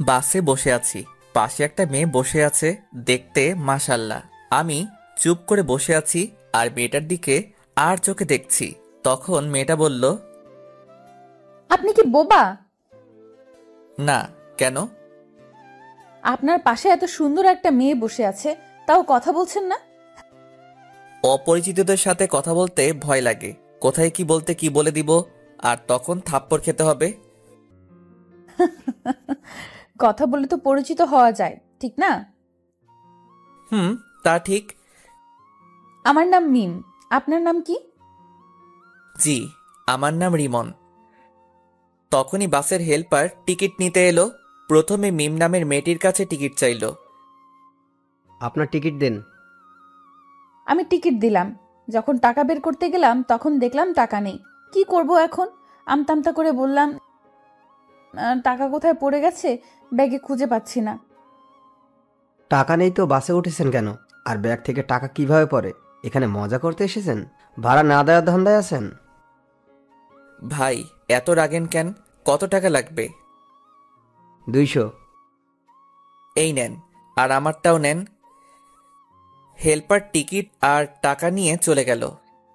বাসে বসে আছি, পাশে একটা মেয়ে বসে আছে, দেখতে মাশাল্লাহ। আমি চুপ করে বসে আছি আর মেয়েটার দিকে আর চোখে দেখছি। তখন মেয়েটা বলল, আপনি কি বোবা? না। কেন? আপনার পাশে এত সুন্দর একটা মেয়ে বসে আছে, তাও কথা বলছেন না? অপরিচিতদের সাথে কথা বলতে ভয় লাগে, কোথায় কি বলতে কি বলে দিব, আর তখন থাপ্পড় খেতে হবে। কথা বলে তো পরিচিত হওয়া যায়, ঠিক না? হুম, তা ঠিক। আমার নাম মিম, আপনার নাম কি? জি, আমার নাম রিমন। তখনই বাসের হেল্পার টিকিট নিতে এলো। প্রথমে মিম নামের মেয়েটির কাছে টিকিট চাইলো। আপনার টিকিট দেন। আমি টিকিট দিলাম। যখন টাকা বের করতে গেলাম তখন দেখলাম টাকা নেই। কি করব এখন? আমতামতা করে বললাম, টাকা কোথায় পড়ে গেছে, ব্যাগে খুঁজে পাচ্ছি না। টাকা নেই তো বাসে উঠেছেন কেন? আর ব্যাগ থেকে টাকা কিভাবে পড়ে? এখানে মজা করতে এসেছেন? ভাড়া না দেওয়ার ধান্দায় আছেন? ভাই, এত রাগেন কেন? কত টাকা লাগবে? 200। এই নেন, আর আমারটাও নেন। হেল্পার টিকিট আর টাকা নিয়ে চলে গেল।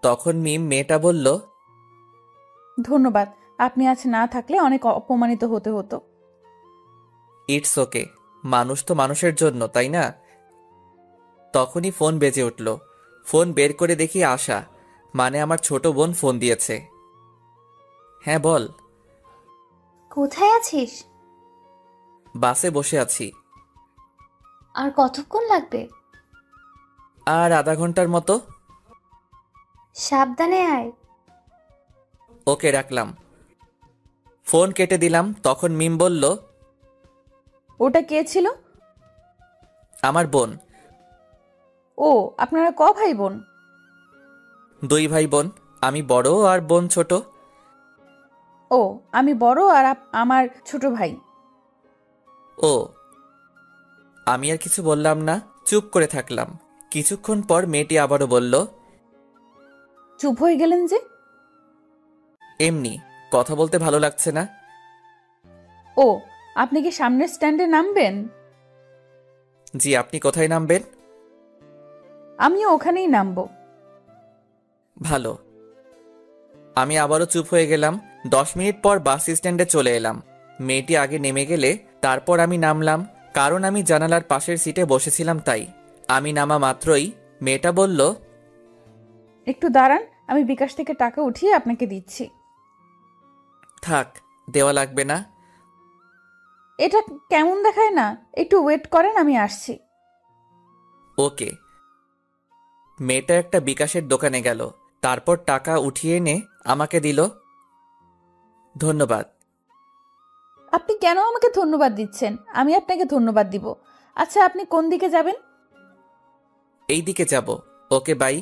তখন মিম মেয়েটা বলল, ধন্যবাদ, আপনি আজ না থাকলে অনেক অপমানিত হতে হতো। ইটস ওকে, মানুষ তো মানুষের জন্য, তাই না? তখনই ফোন বেজে উঠল। ফোন বের করে দেখি আশা, মানে আমার ছোট বোন ফোন দিয়েছে। হ্যাঁ বল। কোথায় আছিস? বাসে বসে আছি। আর কতক্ষণ লাগবে? আর আধা ঘন্টার মতো। সাবধানে আয়। ওকে, রাখলাম। ফোন কেটে দিলাম। তখন মিম বলল, ওটা কে ছিল? আমার বোন। ও, আপনারা ক ভাই বোন? 2 ভাই বোন, আমি বড় আর বোন ছোট। ও, আমি বড় আর আমার ছোট ভাই। ও। আমি আর কিছু বললাম না, চুপ করে থাকলাম। কিছুক্ষণ পর মেয়েটি আবারও বলল, চুপ হয়ে গেলেন যে? এমনি, কথা বলতে ভালো লাগছে না। ও, আপনি কি সামনের স্ট্যান্ডে নামবেন? জি, আপনি কোথায় নামবেন? আমিও ওখানেই নামবো। ভালো। আমি আবারও চুপ হয়ে গেলাম। 10 মিনিট পর বাস স্ট্যান্ডে চলে এলাম। মেয়েটি আগে নেমে গেলে তারপর আমি নামলাম, কারণ আমি জানালার পাশের সিটে বসেছিলাম তাই। আমি নামা মাত্রই মেয়েটা বলল, একটু দাঁড়ান, আমি বিকাশ থেকে টাকা উঠিয়ে আপনাকে দিচ্ছি। থাক, দেওয়া লাগবে না। এটা কেমন দেখায় না? একটু ওয়েট করেন, আমি আসছি। ওকে। মেয়েটা একটা বিকাশের দোকানে গেল, তারপর টাকা উঠিয়ে এনে আমাকে দিল। ধন্যবাদ। আপনি কেন আমাকে ধন্যবাদ দিচ্ছেন? আমি আপনাকে ধন্যবাদ দিব। আচ্ছা, আপনি কোন দিকে যাবেন? এই দিকে যাব। ওকে, বাই।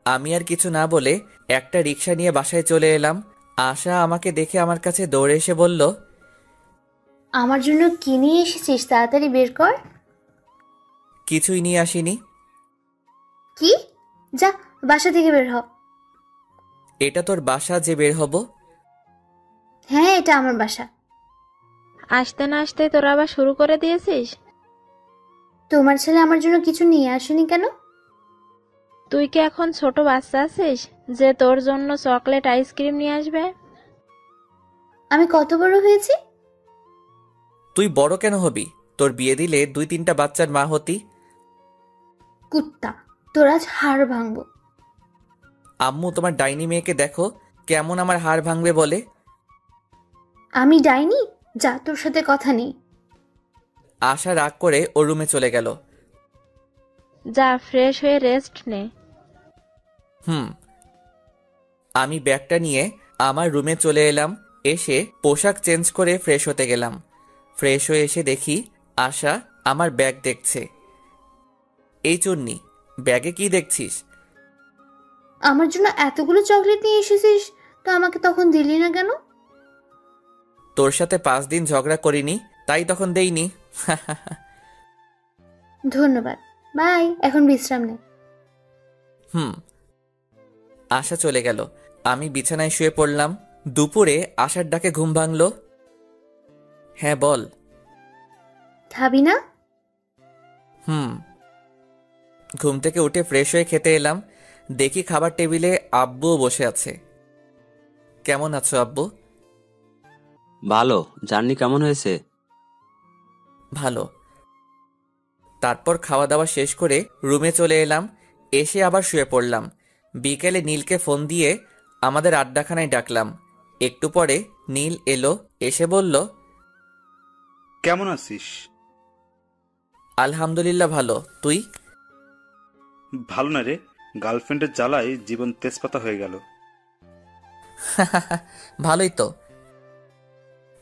আমি আর কিছু না বলে একটা রিক্সা নিয়ে বাসায় চলে এলাম। আশা আমাকে দেখে আমার কাছে দৌড়ে এসে বলল, আমার জন্য কি নিয়ে এসেছিস তাড়াতাড়ি বের কর। কিছুই নিয়ে আসিনি। কি? যা, বাসা থেকে বের হ। এটা তোর বাসা যে বের হব? হ্যাঁ, এটা আমার বাসা। আসতে না আসতে তোরা আবার শুরু করে দিয়েছিস? তোমার ছেলে আমার জন্য কিছু নিয়ে আসেনি কেন? তুই কি এখন ছোট বাচ্চা আছিস যে তোর জন্য চকলেট আইসক্রিম নিয়ে আসবে? আমি কত বড় হয়েছি? তুই বড় কেন হবি? তোর বিয়ে দিলে 2-3টা বাচ্চার মা হতি। কুত্তা, তোর আজ হাড় ভাঙবো। আম্মু, তোমার ডাইনি মেয়েকে দেখো, কেমন আমার হাড় ভাঙবে বলে। আমি ডাইনি? যা, তোর সাথে কথা নেই। আশা রাগ করে ওর রুমে চলে গেল। যা, ফ্রেশ হয়ে রেস্ট নে। আমি ব্যাগটা নিয়ে আমার রুমে চলে এলাম। এসে পোশাক চেঞ্জ করে ফ্রেশ হতে গেলাম। ফ্রেশ হয়ে এসে দেখি আশা আমার ব্যাগ দেখছে। এই চুন্নি, ব্যাগে কি দেখছিস? আমার জন্য এতগুলো চকলেট নিয়ে এসেছিস, তো আমাকে তখন দিলি না কেন? তোর সাথে 5 দিন ঝগড়া করিনি, তাই তখন দেইনি। ধন্যবাদ, বাই। এখন বিশ্রাম নে। আশা চলে গেল। আমি বিছানায় শুয়ে পড়লাম। দুপুরে আশার ডাকে ঘুম ভাঙলো। হ্যাঁ বল। খাবি না? হুম। ঘুম থেকে উঠে ফ্রেশ হয়ে খেতে এলাম। দেখি খাবার টেবিলে আব্বুও বসে আছে। কেমন আছো আব্বু? ভালো। জার্নি কেমন হয়েছে? ভালো। তারপর খাওয়া দাওয়া শেষ করে রুমে চলে এলাম। এসে আবার শুয়ে পড়লাম। বিকেলে নীলকে ফোন দিয়ে আমাদের আড্ডাখানায় ডাকলাম। একটু পরে নীল এলো, এসে বলল, কেমন আছিস? আলহামদুলিল্লাহ ভালো, তুই? ভালো না রে, গার্লফ্রেন্ডের জ্বালায় জীবন তেজপাতা হয়ে গেল। ভালোই তো।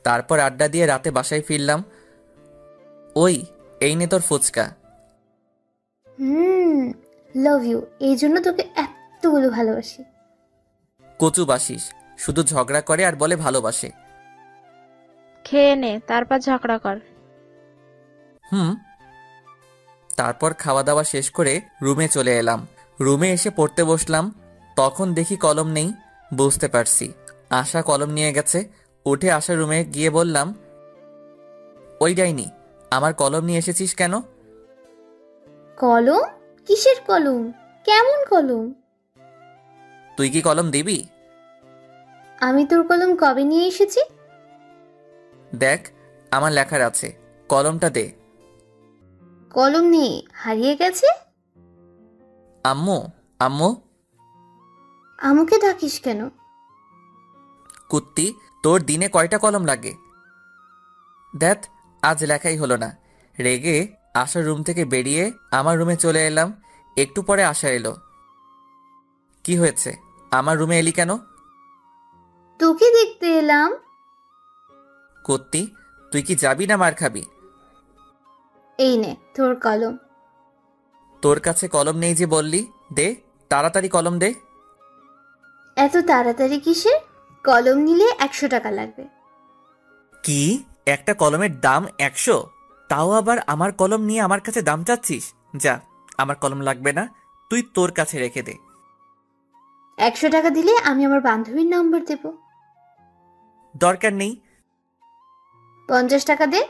তারপর আড্ডা দিয়ে রাতে বাসায় ফিরলাম। ওই, এই নে তোর ফুচকা। Love you. এই জন্য তোকে এতগুলো ভালোবাসি। কচু বাসিস, শুধু ঝগড়া করে আর বলে ভালোবাসে। খেয়ে নে, তারপর ঝগড়া কর। হুম। তারপর খাওয়া দাওয়া শেষ করে রুমে চলে এলাম। রুমে এসে পড়তে বসলাম। তখন দেখি কলম নেই। বুঝতে পারছি আশা কলম নিয়ে গেছে। উঠে আশা রুমে গিয়ে বললাম, ওই ডাইনি, আমার কলম নিয়ে এসেছিস কেন? কলম? কিসের কলম? কেমন কলম? তুই কি কলম দিবি? আমি তোর কলম কবে নিয়ে এসেছি? দেখ, আমার লেখার আছে, কলমটা দে। কলম নেই, হারিয়ে গেছে। আম্মু, আম্মু। আমাকে ডাকিস কেন? কুত্তি, তোর দিনে কয়টা কলম লাগে? দেখ, আজ লেখাই হলো না। রেগে আশার রুম থেকে বেরিয়ে আমার রুমে চলে এলাম। একটু পরে আশা এলো। কি হয়েছে, আমার রুমে এলি কেন? তোকে দেখতে এলাম। কুত্তি, তুই কি যাবি না মার খাবি? এই নে তোর কলম। তোর কাছে কলম নেই যে বললি, দে তাড়াতাড়ি কলম দে। এত তাড়াতাড়ি কিসের? কলম নিলে 100 টাকা লাগবে। কি, একটা কলমের দাম 100? তাও আবার আমার কলম নিয়ে আমার কাছে দাম চাচ্ছিস? যা, আমার কলম লাগবে না, তুই তোর কাছে রেখে দে। 100 টাকা দিলে আমি আমার বান্ধবীর নম্বর দেব। দরকার নেই। 50 টাকা দে।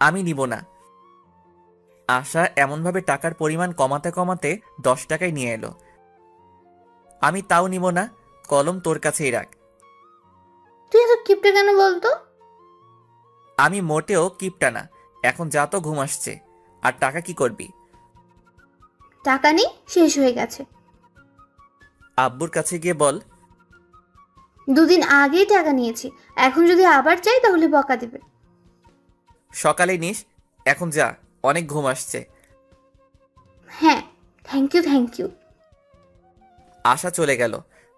আমি নিব না। আশা এমনভাবে টাকার পরিমাণ কমাতে কমাতে 10 টাকায় নিয়ে এলো। আমি তাও নিব না, কলম তোর কাছেই রাখ। তুই এত কিপটে কেন বলতো? আমি মোটেও কিপটা না। এখন যা, তো ঘুম আসছে। আর টাকা কি করবি? টাকা নেই, শেষ হয়ে গেছে। আব্বুর কাছে গিয়ে বল। 2 দিন আগেই টাকা নিয়েছি, এখন যদি আবার চাই তাহলে বকা দিবে। সকালে নিস, এখন যা, অনেক ঘুম আসছে। হ্যাঁ, থ্যাংক ইউ। আশা চলে গেল।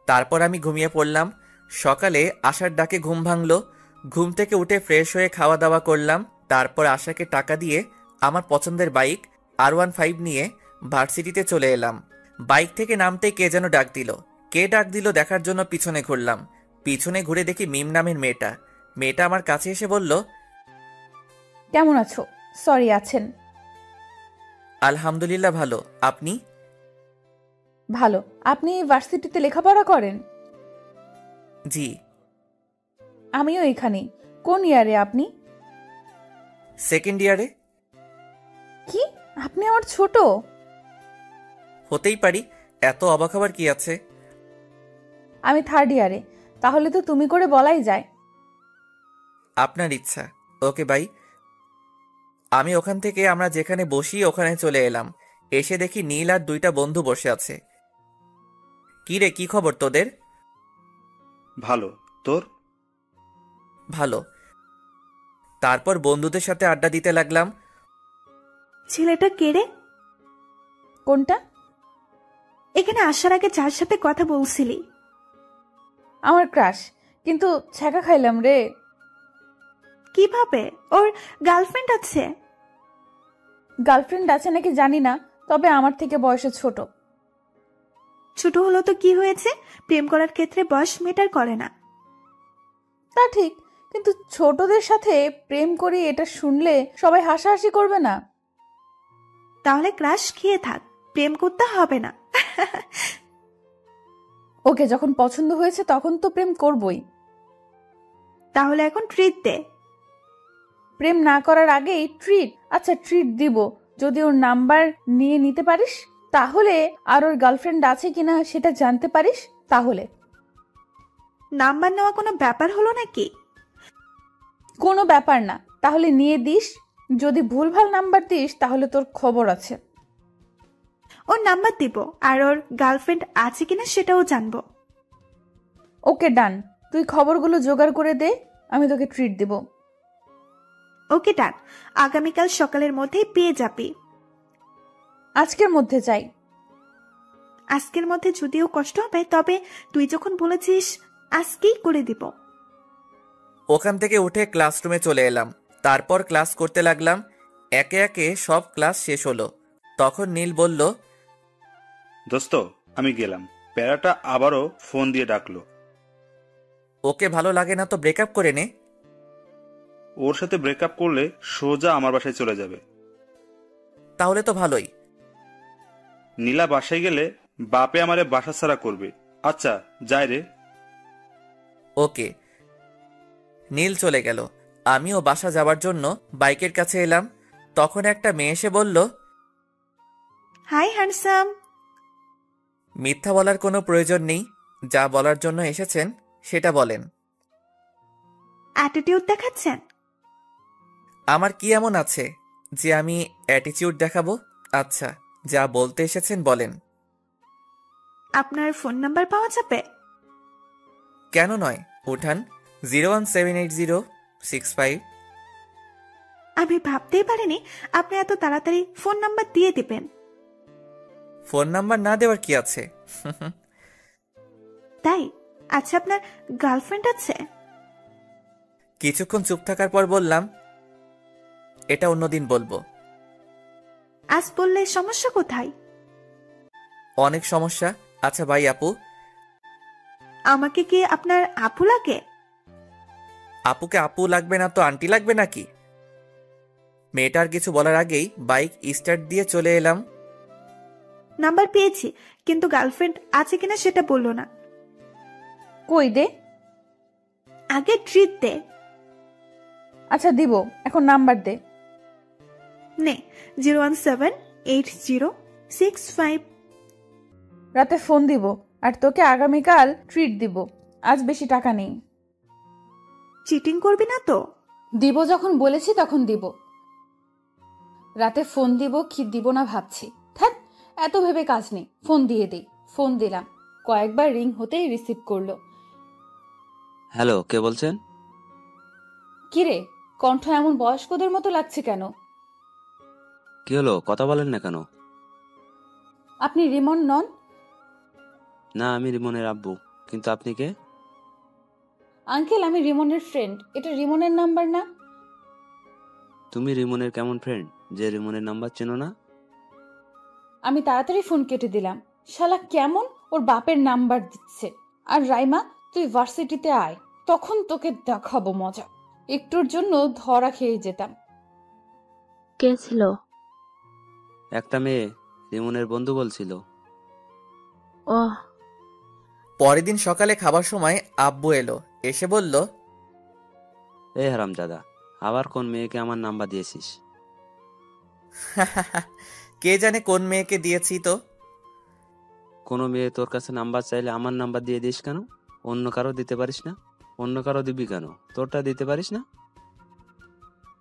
তারপর আমি ঘুমিয়ে পড়লাম। সকালে আশার ডাকে ঘুম ভাঙলো। ঘুম থেকে উঠে ফ্রেশ হয়ে খাওয়া দাওয়া করলাম। তারপর আশাকে টাকা দিয়ে আমার পছন্দের বাইক R15 নিয়ে ভার্সিটিতে চলে এলাম। বাইক থেকে নামতেই কে যেন ডাক দিল। কে ডাক দিল দেখার জন্য পিছনে ঘুরলাম। পিছনে ঘুরে দেখি মিম নামের মেয়েটা। মেয়েটা আমার কাছে এসে বলল, কেমন আছো? সরি, আছেন? আলহামদুলিল্লাহ ভালো, আপনি? ভালো। আপনি ভার্সিটিতে লেখাপড়া করেন? জি। আমিও এখানেই। কোন ইয়ারে আপনি? সেকেন্ড ইয়ারে। কি, আপনি আমার ছোট? হতেই পারি, এত অবাক হবার কি আছে? আমি থার্ড ইয়ারে। তাহলে তো তুমি করে বলাই যায়। আপনার ইচ্ছা। Okay bye. আমি ওখান থেকে আমরা যেখানে বসি ওখানে চলে এলাম। এসে দেখি নীল আর 2টা বন্ধু বসে আছে। কি রে, কি খবর তোদের? ভালো, তোর? ভালো। তারপর বন্ধুদের সাথে আড্ডা দিতে লাগলাম। ছেলেটা কে রে? কোনটা? এখানে আসার আগে যার সাথে কথা বলছিলি। আমার ক্রাশ, কিন্তু ছ্যাঁকা খাইলাম রে। কিভাবে? ওর গার্লফ্রেন্ড আছে? গার্লফ্রেন্ড আছে নাকি জানি না, তবে আমার থেকে বয়সে ছোট। ছোট হলো তো কি হয়েছে? প্রেম করার ক্ষেত্রে বয়স ম্যাটার করে না। তা ঠিক, কিন্তু ছোটদের সাথে প্রেম করি এটা শুনলে সবাই হাসাহাসি করবে না? তাহলে ক্রাশ খেয়ে থাক, প্রেম করতে হবে না। ওকে যখন পছন্দ হয়েছে তখন তো প্রেম করবই। তাহলে এখন ট্রিট দে। প্রেম না করার আগেই ট্রিট? আচ্ছা ট্রিট দিব যদি ওর নাম্বার নিয়ে নিতে পারিস, তাহলে আর ওর গার্লফ্রেন্ড আছে কিনা সেটা জানতে পারিস তাহলে। নাম্বার নেওয়া কোনো ব্যাপার হলো নাকি? কোনো ব্যাপার না, তাহলে নিয়ে দিস। যদি ভুলভাল নাম্বার দিস তাহলে তোর খবর আছে। ওর নাম্বার দিব আর ওর গার্লফ্রেন্ড আছে কিনা সেটাও জানবো। ওকে ডান, তুই খবরগুলো জোগাড় করে দে, আমি তোকে ট্রিট দিব। ওকে ডান, আগামীকাল সকালের মধ্যেই পেয়ে যাবি। আজকের মধ্যে চাই। আজকের মধ্যে যদিও কষ্ট হবে, তবে তুই যখন বলেছিস আজকেই করে দিব। ওখান থেকে উঠে ক্লাসরুমে চলে এলাম। তারপর ক্লাস করতে লাগলাম। একে একে সব ক্লাস শেষ হলো। তখন নীল বলল, দোস্ত আমি গেলাম। প্যারাটা আবারও ফোন দিয়ে ডাকলো। ওকে ভালো লাগে না তো ব্রেকআপ করে নে। ওর সাথে ব্রেকআপ করলে সোজা আমার বাসায় চলে যাবে। তাহলে তো ভালোই। নীলা বাসায় গেলে বাপে আমারে বাসা ছাড়া করবে। আচ্ছা যাই রে। ওকে। নীল চলে গেল। আমিও বাসা যাবার জন্য বাইকের কাছে এলাম। তখন একটা মেয়ে এসে বলল, হাই হ্যান্ডসাম। মিথ্যা বলার কোনো প্রয়োজন নেই, যা বলার জন্য এসেছেন সেটা বলেন। অ্যাটিটিউড দেখাচ্ছেন? আমার কি এমন আছে যে আমি অ্যাটিটিউড দেখাবো? আচ্ছা যা বলতে এসেছেন বলেন। আপনার ফোন নাম্বার পাওয়া যাবে? কেন নয়, উঠান। 0178065। আমি ভাবতেই পারিনি আপনি এত তাড়াতাড়ি ফোন নাম্বার দিয়ে দিবেন। ফোন নাম্বার না দেওয়ার কি আছে? তাই? আচ্ছা আপনার গার্লফ্রেন্ড আছে? কিছুক্ষণ চুপ থাকার পর বললাম, এটা অন্যদিন বলবো। আজ বললে সমস্যা কোথায়? অনেক সমস্যা। আচ্ছা ভাই আপু। আমাকে কি আপনার আপু লাগে? আপুকে আপু লাগবে না তো আন্টি লাগবে নাকি? মেয়েটার কিছু বলার আগেই বাইক স্টার্ট দিয়ে চলে এলাম। নাম্বার পেয়েছি, কিন্তু গার্লফ্রেন্ড আছে কিনা সেটা বললো না। কই দে। আগে ট্রিট দে। আচ্ছা দিব, এখন নাম্বার দে। নে 0178065। রাতে ফোন দিব আর তোকে আগামীকাল ট্রিট দিব। আজ বেশি টাকা নেই। চিটিং করবি না তো? দিব যখন বলেছি তখন দিব। রাতে ফোন দিব কি দিব না ভাবছি। থাক, এত ভেবে কাজ নেই, ফোন দিয়ে দিই। ফোন দিলাম, কয়েকবার রিং হতেই রিসিভ করলো। হ্যালো, কে বলছেন? কিরে, কণ্ঠ এমন বয়স্কদের মতো লাগছে কেন? কি হলো, কথা বলেন না কেন? আপনি রিমন নন? না, আমি রিমনের আব্বু। কিন্তু আপনি কে? আঙ্কেল আমি রিমনের ফ্রেন্ড। এটা রিমনের নাম্বার না? তুমি রিমনের কেমন ফ্রেন্ড যে রিমনের নাম্বার চেনো না? আমি তাড়াতাড়ি ফোন কেটে দিলাম। শালা কেমন ওর বাপের নাম্বার দিচ্ছে। আর রাইমা, তুই ভার্সিটিতে আয়, তখন তোকে দেখাবো মজা। একটুর জন্য ধরা খেয়ে যেতাম। কে ছিল? একটা মেয়ে, রিমনের বন্ধু বলছিল। ওহ। পরের দিন সকালে খাবার সময় আব্বু এলো, এসে বলল, এই হারামজাদা, আবার কোন মেয়েকে আমার নাম্বার দিয়েছিস? কে জানে কোন মেয়েকে দিয়েছি তো। কোনো মেয়ে তোর কাছে নাম্বার চাইলে আমার নাম্বার দিয়ে দিস কেন? অন্য কারো দিতে পারিস না? অন্য কারো দিবি কেন? তোরটা দিতে পারিস না?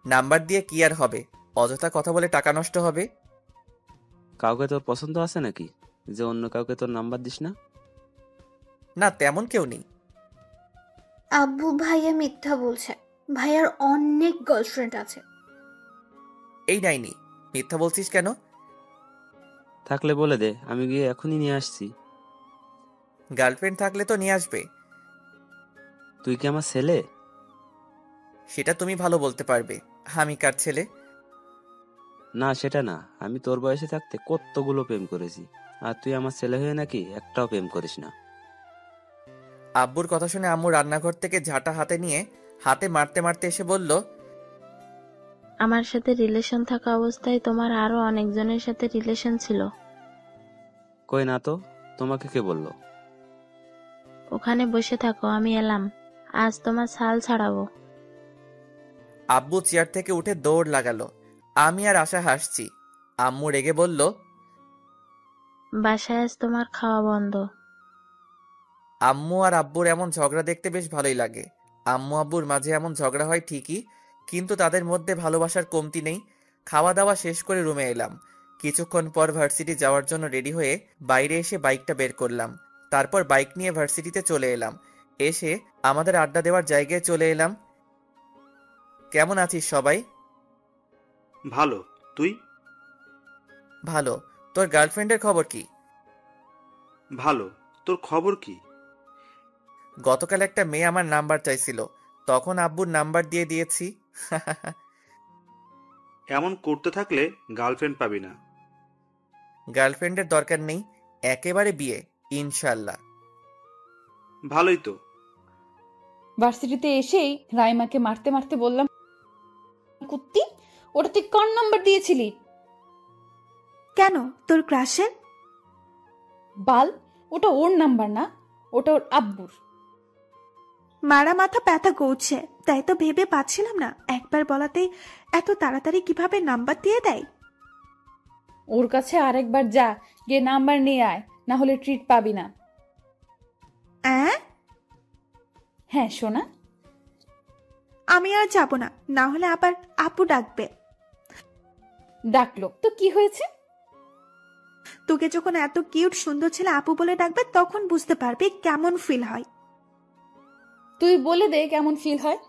নাম্বার দিয়ে কি আর হবে, অযথা কথা বলে টাকা নষ্ট হবে। কাউকে তোর পছন্দ আছে নাকি যে অন্য কাউকে তোর নাম্বার দিস না? না, তেমন কেউ নেই। আব্বু ভাইয়া মিথ্যা বলছে। ভাইয়ার অনেক গার্লফ্রেন্ড আছে। এই নাইনি, মিথ্যা বলছিস কেন? থাকলে বলে দে, আমি গিয়ে এখনই নিয়ে আসছি। গার্লফ্রেন্ড থাকলে তো নিয়ে আসবে। তুই কি আমার ছেলে? সেটা তুমি ভালো বলতে পারবে। আমি কার ছেলে? না, সেটা না। আমি তোর বয়সে থাকতে কতগুলো প্রেম করেছি, আর তুই আমার ছেলে হয়ে নাকি একটাও প্রেম করিস না। আব্বুর কথা শুনে আম্মু রান্নাঘর থেকে ঝাঁটা হাতে নিয়ে হাতে মারতে মারতে এসে বলল, আমার সাথে রিলেশন থাকা অবস্থায় তোমার আরো অনেকজনের সাথে রিলেশন ছিল। কই না তো, তোমাকে কে বললো? ওখানে বসে থাকো, আমি এলাম। আজ তোমার ছাল ছাড়াবো। আব্বু চেয়ার থেকে উঠে দৌড় লাগালো। আমি আর আশা হাসছি। আম্মু রেগে বলল, বাসায় আজ তোমার খাওয়া বন্ধ। আম্মু আর আব্বুর এমন ঝগড়া দেখতে বেশ ভালোই লাগে। আম্মু আব্বুর মাঝে এমন ঝগড়া হয় ঠিকই, কিন্তু তাদের মধ্যে ভালোবাসার কমতি নেই। খাওয়া দাওয়া শেষ করে রুমে এলাম। কিছুক্ষণ পর ভার্সিটি যাওয়ার জন্য রেডি হয়ে বাইরে এসে বাইকটা বের করলাম। তারপর বাইক নিয়ে ভার্সিটিতে চলে এলাম। এসে আমাদের আড্ডা দেওয়ার জায়গায় চলে এলাম। কেমন আছিস সবাই? ভালো। তুই? ভালো। তোর গার্লফ্রেন্ডের খবর কি? ভালো। তোর খবর কি? গতকাল একটা মেয়ে আমার নাম্বার চাইছিল, তখন আব্বুর নাম্বার দিয়ে দিয়েছি। এমন করতে থাকলে গার্লফ্রেন্ড পাবি না। গার্লফ্রেন্ডের দরকার নেই, একেবারে বিয়ে ইনশাল্লাহ। ভালোই তো। ভার্সিটিতে এসেই রাইমাকে মারতে মারতে বললাম, কুত্তি, ওটা তুই কোন নাম্বার দিয়েছিলি? কেন, তোর ক্রাশের? বাল, ওটা ওর নাম্বার না, ওটা ওর আব্বুর। মারা মাথা ব্যথা করছে, তাই তো ভেবে পাচ্ছিলাম না একবার বলাতেই এত তাড়াতাড়ি কিভাবে নাম্বার দিয়ে দেয়। ওর কাছে আরেকবার যা, গিয়ে নাম্বার নিয়ে আয়, না হলে ট্রিট পাবি না। হ্যাঁ সোনা। আমি আর যাব না, না হলে আবার আপু ডাকবে। ডাকলো তো কি হয়েছে? তোকে যখন এত কিউট সুন্দর ছেলে আপু বলে ডাকবে তখন বুঝতে পারবি কেমন ফিল হয়। তুই বলে দে কেমন ফিল হয়।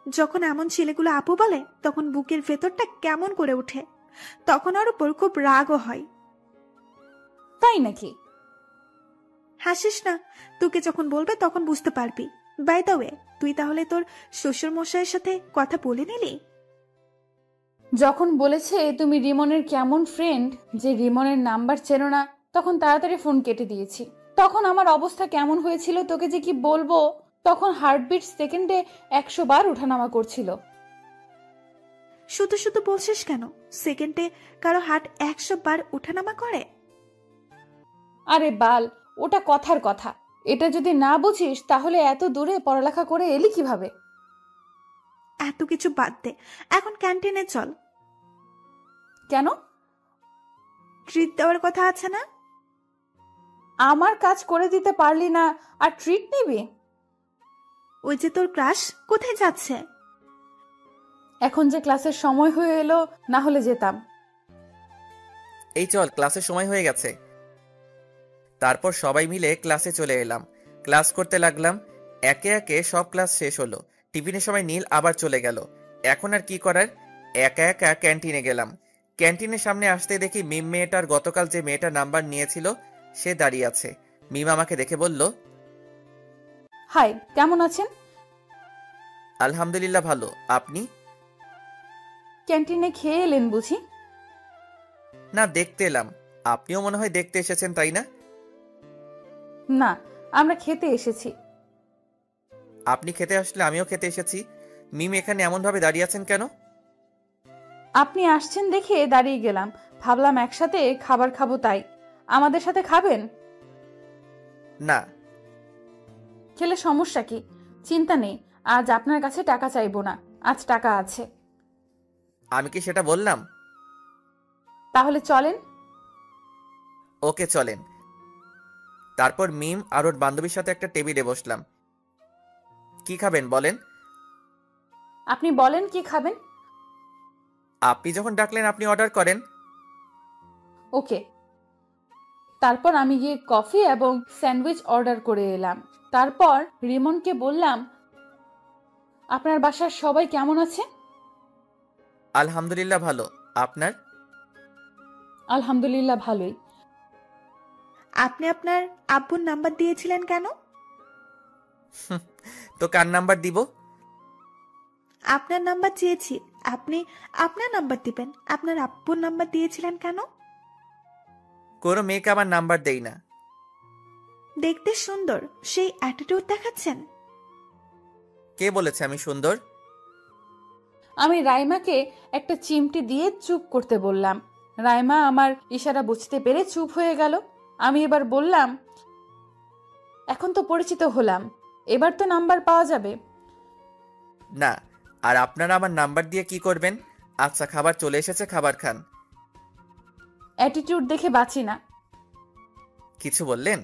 যখন এমন ছেলেগুলো আপু বলে তখন বুকের ভেতরটা কেমন করে ওঠে, তখন ওর উপর খুব রাগও হয়। তাই নাকি? হাসিস না, তোকে যখন বলবে তখন বুঝতে পারবি। বাই দ্য ওয়ে, তুই তাহলে তোর শ্বশুর মশাইয়ের সাথে কথা বলে নিলি? যখন বলেছে তুমি রিমনের কেমন ফ্রেন্ড, যে রিমনের নাম্বার চেনো না, তখন তাড়াতাড়ি ফোন কেটে দিয়েছি। তখন আমার অবস্থা কেমন হয়েছিল তোকে যে কি বলবো। তখন হার্টবিট সেকেন্ডে 100 বার ওঠানামা করছিল। শুধু শুধু বলছিস কেন? সেকেন্ডে কারো হার্ট 100 বার ওঠানামা করে? আরে বাল, ওটা কথার কথা। এটা যদি না বুঝিস তাহলে এত দূরে পড়ালেখা করে এলি কিভাবে? এত কিছু বাদ দে, এখন ক্যান্টিনে চল। কেন? ট্রিট দেওয়ার কথা আছে না? আমার কাজ করে দিতে পারলি না আর ট্রিট নিবি? ওই যে তোর ক্রাশ কোথায় যাচ্ছে? এখন যে ক্লাসের সময় হয়ে এলো, না হলে যেতাম। এই চল, ক্লাসের সময় হয়ে গেছে। তারপর সবাই মিলে ক্লাসে চলে এলাম। ক্লাস করতে লাগলাম। একে একে সব ক্লাস শেষ হলো। টিফিনের সময় নীল আবার চলে গেল। এখন আর কি করার, একা একা ক্যান্টিনে গেলাম। ক্যান্টিনের সামনে আসতে দেখি মিম মেয়েটার গতকাল যে মেয়েটার নাম্বার নিয়েছিল সে দাঁড়িয়ে আছে। মিম আমাকে দেখে বলল, হাই, কেমন আছেন? আলহামদুলিল্লাহ ভালো, আপনি? ক্যান্টিনে খেয়ে এলেন বুঝি? না, দেখতে এলাম। আপনিও মনে হয় দেখতে এসেছেন, তাই না? না, আমরা খেতে এসেছি। আপনি খেতে আসলে আমিও খেতে এসেছি। মিম এখানে এমন ভাবে দাঁড়িয়ে আছেন কেন? আপনি আসছেন দেখে দাঁড়িয়ে গেলাম, ভাবলাম একসাথে খাবার খাবো তাই। আমাদের সাথে খাবেন? না। খেলে সমস্যা কি? চিন্তা নেই, আজ আপনার কাছে টাকা চাইবো না, আজ টাকা আছে। আমি কি সেটা বললাম? তাহলে চলেন। ওকে চলেন। তারপর মিম আর ওর বান্ধবীর সাথে একটা টেবিলে বসলাম। কি খাবেন বলেন? আপনি বলেন কি খাবেন। আপনি যখন ডাকলেন আপনি অর্ডার করেন। ওকে। তারপর আমি গিয়ে কফি এবং স্যান্ডউইচ অর্ডার করে এলাম। তারপর রিমনকে বললাম, আপনার বাসার সবাই কেমন আছে? আলহামদুলিল্লাহ ভালো, আপনার? আলহামদুলিল্লাহ ভালোই। আপনি আপনার আব্বুর নাম্বার দিয়েছিলেন কেন? তো কার নাম্বার দিব? আপনার নাম্বার চেয়েছি, আপনি আপনার নাম্বার দিবেন। আপনার আব্বুর নাম্বার দিয়েছিলেন কেন? কোনো মেয়েকে আমার নাম্বার দেই না। দেখতে সুন্দর, সেই অ্যাটিটিউড দেখাচ্ছেন। কে বলেছে আমি সুন্দর? আমি রাইমাকে একটা চিমটি দিয়ে চুপ করতে বললাম। রাইমা আমার ইশারা বুঝতে পেরে চুপ হয়ে গেল। আমি এবার বললাম, এখন তো পরিচিত হলাম, এবার তো নাম্বার পাওয়া যাবে। না, আর আপনারা আমার নাম্বার দিয়ে কি করবেন? আচ্ছা, খাবার চলে এসেছে, খাবার খান। অ্যাটিটিউড দেখে বাঁচি না। কিছু বললেন?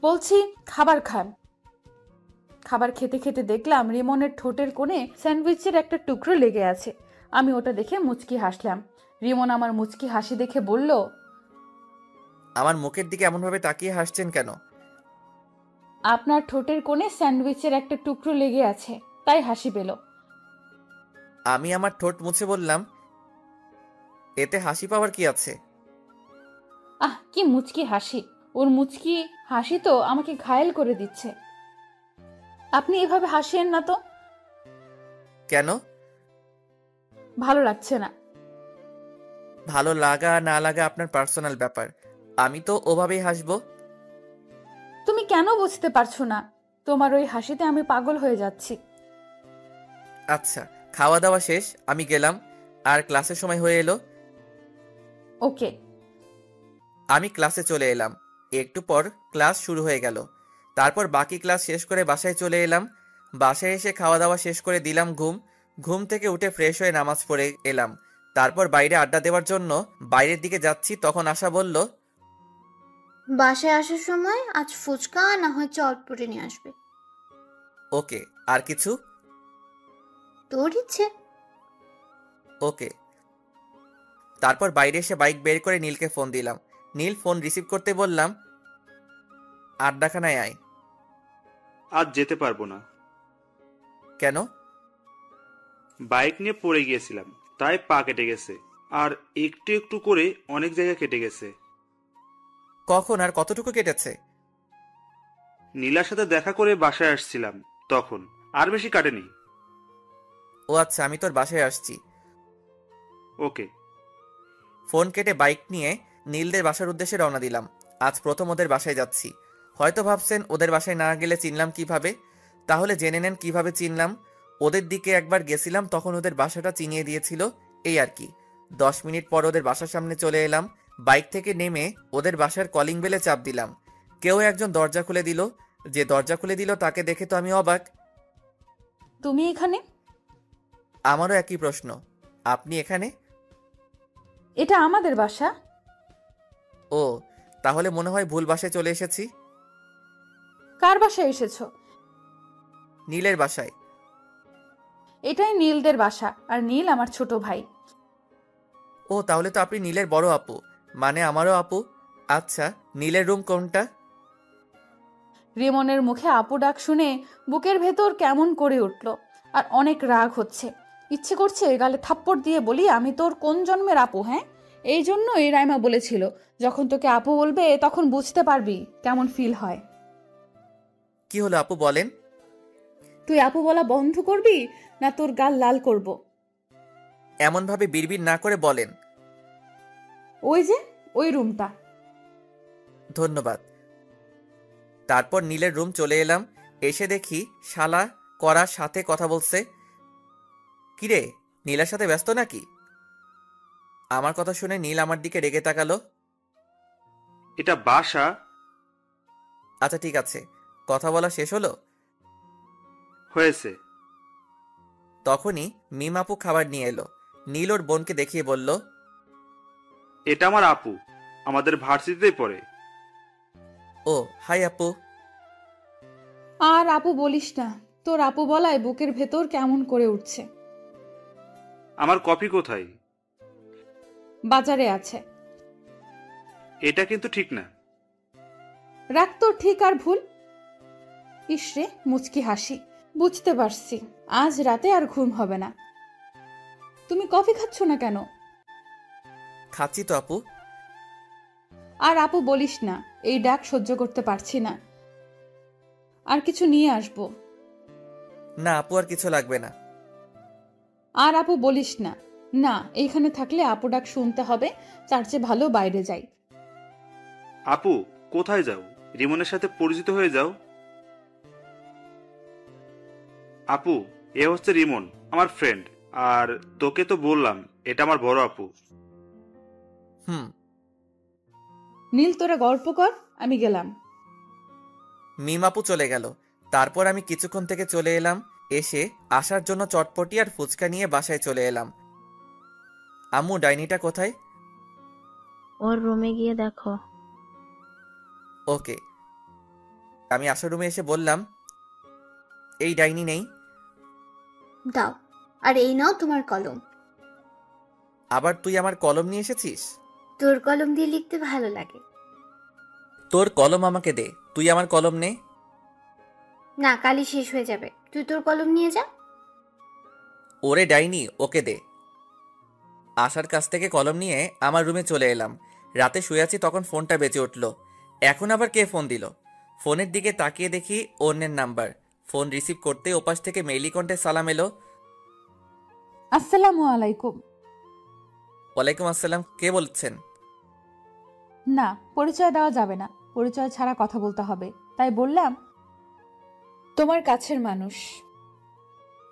বলছি খাবার খান। খাবার খেতে খেতে দেখলাম রিমনের ঠোঁটের কোণে স্যান্ডউইচের একটা টুকরো লেগে আছে। আমি ওটা দেখে মুচকি হাসলাম। রিমন আমার মুচকি হাসি দেখে বলল, আমার মুখের দিকে এমনভাবে তাকিয়ে হাসছেন কেন? আপনার ঠোঁটের কোণে স্যান্ডউইচের একটা টুকরো লেগে আছে, তাই হাসি পেল। আমি আমার ঠোঁট মুছে বললাম, এতে হাসি পাওয়ার কি আছে? আহ, কি মুচকি হাসি! ওর মুচকি হাসি তো আমাকে ঘায়েল করে দিচ্ছে। আপনি এভাবে হাসিয়েন না তো। কেন? ভালো লাগছে না। ভালো লাগা না লাগা আপনার পার্সোনাল ব্যাপার, আমি তো ওভাবেই হাসবো। তুমি কেন বুঝতে পারছো না? তোমার ওই হাসিতে আমি পাগল হয়ে যাচ্ছি। আচ্ছা, খাওয়া দাওয়া শেষ, আমি গেলাম। আর ক্লাসের সময় হয়ে এলো। ওকে। আমি ক্লাসে চলে এলাম। একটু পর ক্লাস শুরু হয়ে গেল। তারপর বাকি ক্লাস শেষ করে বাসায় চলে এলাম। বাসায় এসে খাওয়া দাওয়া শেষ করে দিলাম ঘুম। ঘুম থেকে উঠে ফ্রেশ হয়ে নামাজ পড়ে এলাম। তারপর বাইরে আড্ডা দেওয়ার জন্য বাইরের দিকে যাচ্ছি, তখন আশা বলল, বাসায় আসার সময় আজ ফুচকা না হয় চটপটি নিয়ে আসবে। ওকে। আর কিছু? তোর ইচ্ছে। ওকে। তারপর বাইরে এসে বাইক বের করে নীলকে ফোন দিলাম। নীল ফোন রিসিভ করতে বললাম, আড্ডাখানায় আয়। আজ যেতে পারবো না। কেন? বাইক নিয়ে পড়ে গিয়েছিলাম, তাই পা কেটে গেছে। আর একটু একটু করে অনেক জায়গা কেটে গেছে। কখন আর কতটুকু কেটেছে? নীলার সাথে দেখা করে বাসায় আসছিলাম তখন। আর বেশি কাটেনি। ও আচ্ছা, আমি তোর বাসায় আসছি। ওকে। ফোন কেটে বাইক নিয়ে নীলদের বাসার উদ্দেশ্যে রওনা দিলাম। আজ প্রথম ওদের বাসায় যাচ্ছি। হয়তো ভাবছেন ওদের বাসায় না গেলে চিনলাম কিভাবে? তাহলে জেনে নেন কিভাবে চিনলাম। ওদের দিকে একবার গেছিলাম, তখন ওদের বাসাটা চিনিয়ে দিয়েছিল, এই আর কি। 10 মিনিট পর ওদের বাসার সামনে চলে এলাম। বাইক থেকে নেমে ওদের বাসার কলিং বেলে চাপ দিলাম। কেউ একজন দরজা খুলে দিল। যে দরজা খুলে দিল তাকে দেখে তো আমি অবাক। তুমি এখানে? আমারও একই প্রশ্ন। আপনি এখানে? এটা আমাদের বাসা। ও, তাহলে মনে হয় ভুল বাসায় চলে এসেছি। কার বাসায় এসেছো? নীলের বাসায়। এটাই নীলদের বাসা, আর নীল আমার ছোট ভাই। ও, তাহলে তো আপনি নীলের বড় আপু, মানে আমারও আপু। আচ্ছা, নীলের রুম কোনটা? রিমনের মুখে আপু ডাক শুনে বুকের ভেতর কেমন করে উঠল, আর অনেক রাগ হচ্ছে। ইচ্ছে করছে গালে থাপ্পড় দিয়ে বলি, আমি তোর কোন জন্মের আপু? হ্যাঁ, এই জন্যই রাইমা বলেছিল, যখন তোকে আপু বলবে তখন বুঝতে পারবি কেমন ফিল হয়। কি হলো আপু, বলেন। তুই আপু বলা বন্ধ করবি না তোর গাল লাল করব? এমনভাবে বিড়বিড় না করে বলেন। ওই যে ওই রুমটা। ধন্যবাদ। তারপর নীলের রুম চলে এলাম। এসে দেখি শালা করার সাথে কথা বলছে। কিরে, নীলার সাথে ব্যস্ত নাকি? আমার কথা শুনে নীল আমার দিকে রেগে তাকালো। এটা বাসা। আচ্ছা ঠিক আছে, কথা বলা শেষ হলো? হয়েছে। তখনই মিম আপু খাবার নিয়ে এলো। নীল ওর বোনকে দেখিয়ে বলল, এটা আমার আপু, আমাদের ভার্সিটিতেই পড়ে। ও হাই আপু। আর আপু বলিস না, তোর আপু বলায় বুকের ভেতর কেমন করে উঠছে। আমার কপি কোথায়? বাজারে আছে। এটা কিন্তু ঠিক না। রাখ তোর ঠিক আর ভুল। ইসরে মুচকি হাসি। বুঝতে পারছি আজ রাতে আর ঘুম হবে না। তুমি কফি খাচ্ছ না কেন? খাচ্ছি তো আপু। আর আপু বলিস না, এই ডাক সহ্য করতে পারছি না। আর কিছু নিয়ে আসবো? না আপু, আর কিছু লাগবে না। আর আপু বলিস না। না, এইখানে থাকলে আপু ডাক শুনতে হবে, তার চেয়ে ভালো বাইরে যাই। আপু কোথায় যাও? রিমনের সাথে পরিচিত হয়ে যাও। আপু, এ হচ্ছে রিমন, আমার ফ্রেন্ড। আর তোকে তো বললাম এটা আমার বড় আপু। হুম। নীল তোরা গল্প কর, আমি গেলাম। মিমাপু চলে গেল। তারপর আমি কিছুক্ষণ থেকে চলে এলাম। এসে আসার জন্য চটপটি আর ফুচকা নিয়ে বাসায় চলে এলাম। আম্মু, ডাইনিটা কোথায়? ওর রুমে গিয়ে দেখো। ওকে। আমি আসার রুমে এসে বললাম, এই ডাইনি নেই। দাও, আর এই নাও তোমার কলম। আবার তুই আমার কলম নিয়ে এসেছিস? তোর কলম দিয়ে লিখতে ভালো লাগে। তোর কলম আমাকে দে, তুই আমার কলম নে। না, কালই শেষ হয়ে যাবে। তুই তোর কলম নিয়ে যা। ওরে ডাইনি, ওকে দে। আশার কাছ থেকে কলম নিয়ে আমার রুমে চলে এলাম। রাতে শুয়ে আছি, তখন ফোনটা বেজে উঠল। এখন আবার কে ফোন দিল? ফোনের দিকে তাকিয়ে দেখি অন্যের নাম্বার। ফোন রিসিভ করতে ওপাশ থেকে মেইলি কণ্ঠে সালাম এলো। আসসালামু আলাইকুম। ওয়ালাইকুম আসসালাম। কে বলছেন? না, পরিচয় দেওয়া যাবে না, পরিচয় ছাড়া কথা বলতে হবে, তাই বললাম তোমার কাছের মানুষ।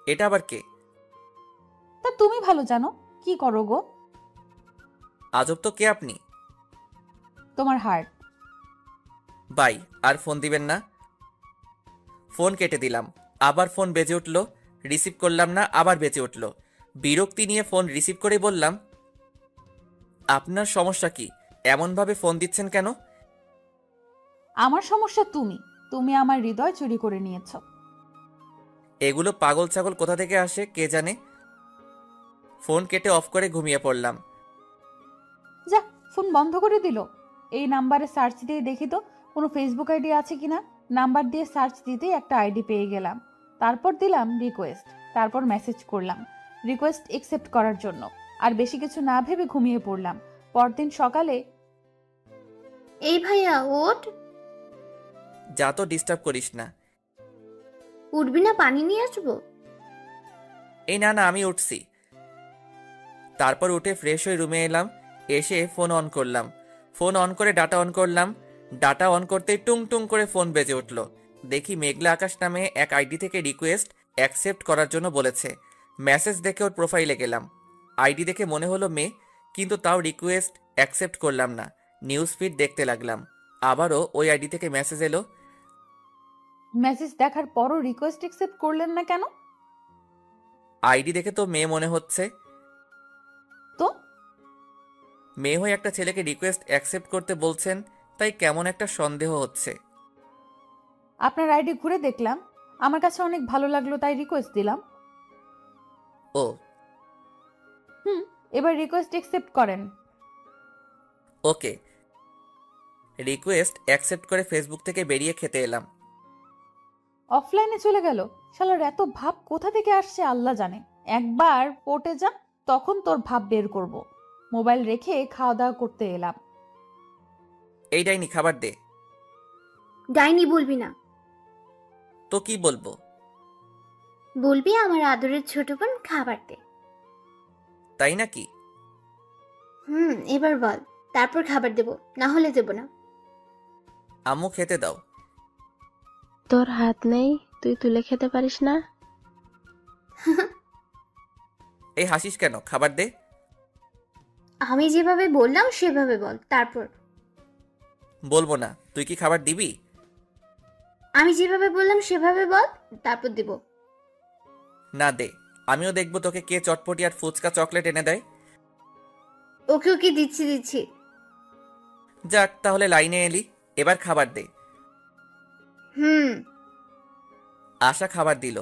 এটা আবার কে? তা তুমি ভালো জানো। কি করো গো? আজব তো, কে আপনি? তোমার হার্ট। বাই, আর ফোন দিবেন না। ফোন কেটে দিলাম। আবার ফোন বেজে উঠল। রিসিভ করলাম না, আবার বেজে উঠল। বিরক্তি নিয়ে ফোন রিসিভ করে বললাম, আপনার সমস্যা কি? এমনভাবে ফোন দিচ্ছেন কেন? আমার সমস্যা তুমি, তুমি আমার হৃদয় চুরি করে নিয়েছ। এগুলো পাগল ছাগল কোথা থেকে আসে কে জানে। ফোন কেটে অফ করে ঘুমিয়ে পড়লাম। যা, ফোন বন্ধ করে দিল। এই নাম্বারে সার্চ দিয়ে দেখি তো কোনো ফেসবুক আইডি আছে কিনা। নাম্বার দিয়ে সার্চ দিতেই একটা আইডি পেয়ে গেলাম। তারপর দিলাম রিকোয়েস্ট, তারপর মেসেজ করলাম রিকোয়েস্ট একসেপ্ট করার জন্য। আর বেশি কিছু না ভেবে ঘুমিয়ে পড়লাম। পরদিন সকালে, এই ভাইয়া ওঠ। যা তো, ডিস্টার্ব করিস না। উঠবি না? পানি নিয়ে আসবো? এই না না, আমি উঠছি। তারপর উঠে ফ্রেশ হয়ে রুমে এলাম। এসে ফোন অন করলাম। ফোন অন করে ডাটা অন করলাম। ডাটা অন করতেই টুং টুং করে ফোন বেজে উঠল। দেখি মেঘলা আকাশ নামে এক আইডি থেকে রিকোয়েস্ট অ্যাকসেপ্ট করার জন্য বলেছে। মেসেজ দেখে ওর প্রোফাইলে গেলাম। আইডি দেখে মনে হলো মেয়ে, কিন্তু তাও রিকোয়েস্ট অ্যাকসেপ্ট করলাম না। নিউজ ফিড দেখতে লাগলাম। আবারও ওই আইডি থেকে মেসেজ এলো। মেসেজ দেখার পরও রিকোয়েস্ট একসেপ্ট করলেন না কেন? আইডি দেখে তো মেয়ে মনে হচ্ছে। তো মেয়ে হয়ে একটা ছেলেকে রিকোয়েস্ট অ্যাকসেপ্ট করতে বলছেন, তাই কেমন একটা সন্দেহ হচ্ছে। আপনার আইডি ঘুরে দেখলাম, আমার কাছে অনেক ভালো লাগলো, তাই রিকোয়েস্ট দিলাম। ও, এবার রিকোয়েস্ট একসেপ্ট করেন। ওকে। রিকোয়েস্ট অ্যাকসেপ্ট করে ফেসবুক থেকে বেরিয়ে খেতে এলাম। অফলাইনে চলে গেল। শালার এত ভাব কোথা থেকে আসছে আল্লাহ জানে। একবার কোর্টে যা, তখন তোর ভাব বের করব। মোবাইল রেখে খাওয়া দাওয়া করতে এলাম। এই ডাইনি, খাবার দে। ডাইনি বলবি না। তো কি বলবো? বলবি আমার আদরের ছোট বোন খাবার দে। তাই নাকি? এবার বল, তারপর খাবার দেব, না হলে দেব না। আম্মু, খেতে দাও। তোর হাত নেই, তুই তুলে খেতে পারিস না? এই হাসিস কেন? খাবার দে। আমি যেভাবে বললাম সেভাবে বল, তারপর। বলবো না। তুই কি খাবার দিবি? আমি যেভাবে বললাম সেভাবে বল, তারপর দেব। না, দে। আমিও দেখবো তোকে কে চটপটি আর ফুচকা চকলেট এনে দেয়। ওকে ওকে, দিচ্ছি। যাক, তাহলে লাইনে এলি। এবার খাবার দে। আশা খাবার দিল।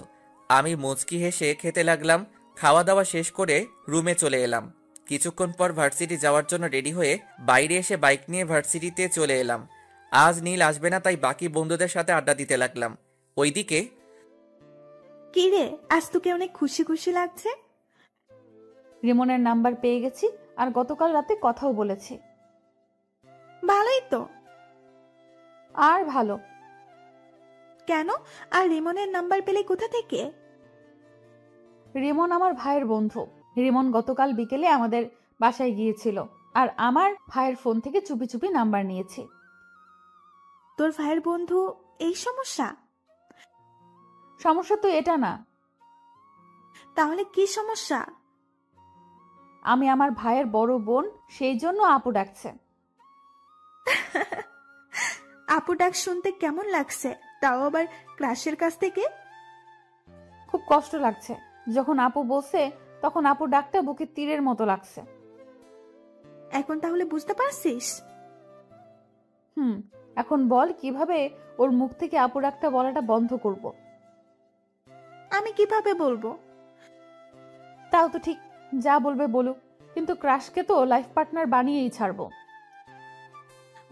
আমি মুচকি হেসে খেতে লাগলাম। খাওয়া দাওয়া শেষ করে রুমে চলে এলাম। কিছুক্ষণ পর ভার্সিটি যাওয়ার জন্য রেডি হয়ে বাইরে এসে বাইক নিয়ে ভার্সিটিতে চলে এলাম। আজ নীল আসবে না, তাই বাকি বন্ধুদের সাথে আড্ডা দিতে লাগলাম। ওইদিকে, কি রে, আজ তোকে অনেক খুশি খুশি লাগছে। রিমনের নাম্বার পেয়ে গেছি, আর গতকাল রাতে কথাও বলেছি। ভালোই তো। আর ভালো কেন? আর রিমনের নাম্বার পেলে কোথা থেকে? রিমন আমার ভাইয়ের বন্ধু। রিমন গতকাল বিকেলে আমাদের বাসায় গিয়েছিল, আর আমার ভাইয়ের ফোন থেকে চুপি চুপি নাম্বার নিয়েছি। তোর ভাইয়ের বন্ধু এই সমস্যা? সমস্যা তো এটা না। তাহলে কি সমস্যা? আমি আমার ভাইয়ের বড় বোন, সেই জন্য আপু ডাকছে। আপু ডাক শুনতে কেমন লাগছে? তাও আবার ক্রাশের কাছ থেকে। খুব কষ্ট লাগছে। যখন আপু বলছে তখন আপু ডাকটা বুকে তীরের মতো লাগছে। এখন তাহলে বুঝতে পারছিস? এখন বল কিভাবে ওর মুখ থেকে আপু ডাকটা বলাটা বন্ধ করব। আমি কিভাবে বলবো? তাও তো ঠিক, যা বলবে বলুক, কিন্তু ক্রাশকে তো লাইফ পার্টনার বানিয়েই ছাড়বো।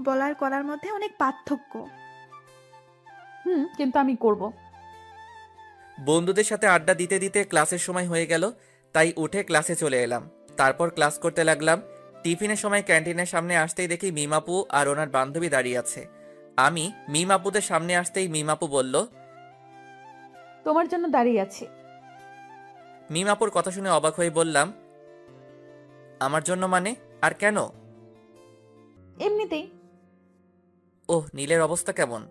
বলার করার মধ্যে অনেক পার্থক্য। কিন্তু আমি করব। বন্ধুদের সাথে আড্ডা দিতে দিতে ক্লাসের সময় হয়ে গেল, তাই উঠে ক্লাসে চলে এলাম। তারপর ক্লাস করতে লাগলাম। টিফিনের সময় ক্যান্টিনের সামনে আসতেই দেখি মিমাপু আর ওনার বান্ধবী দাঁড়িয়ে আছে। আমি মিমাপুদের সামনে আসতেই মিমাপু বলল, তোমার জন্য দাঁড়িয়ে আছি। মিমাপুর কথা শুনে অবাক হয়ে বললাম, আমার জন্য মানে? আর কেন? এমনিতেই। ওহ, নীলের অবস্থা কেমন?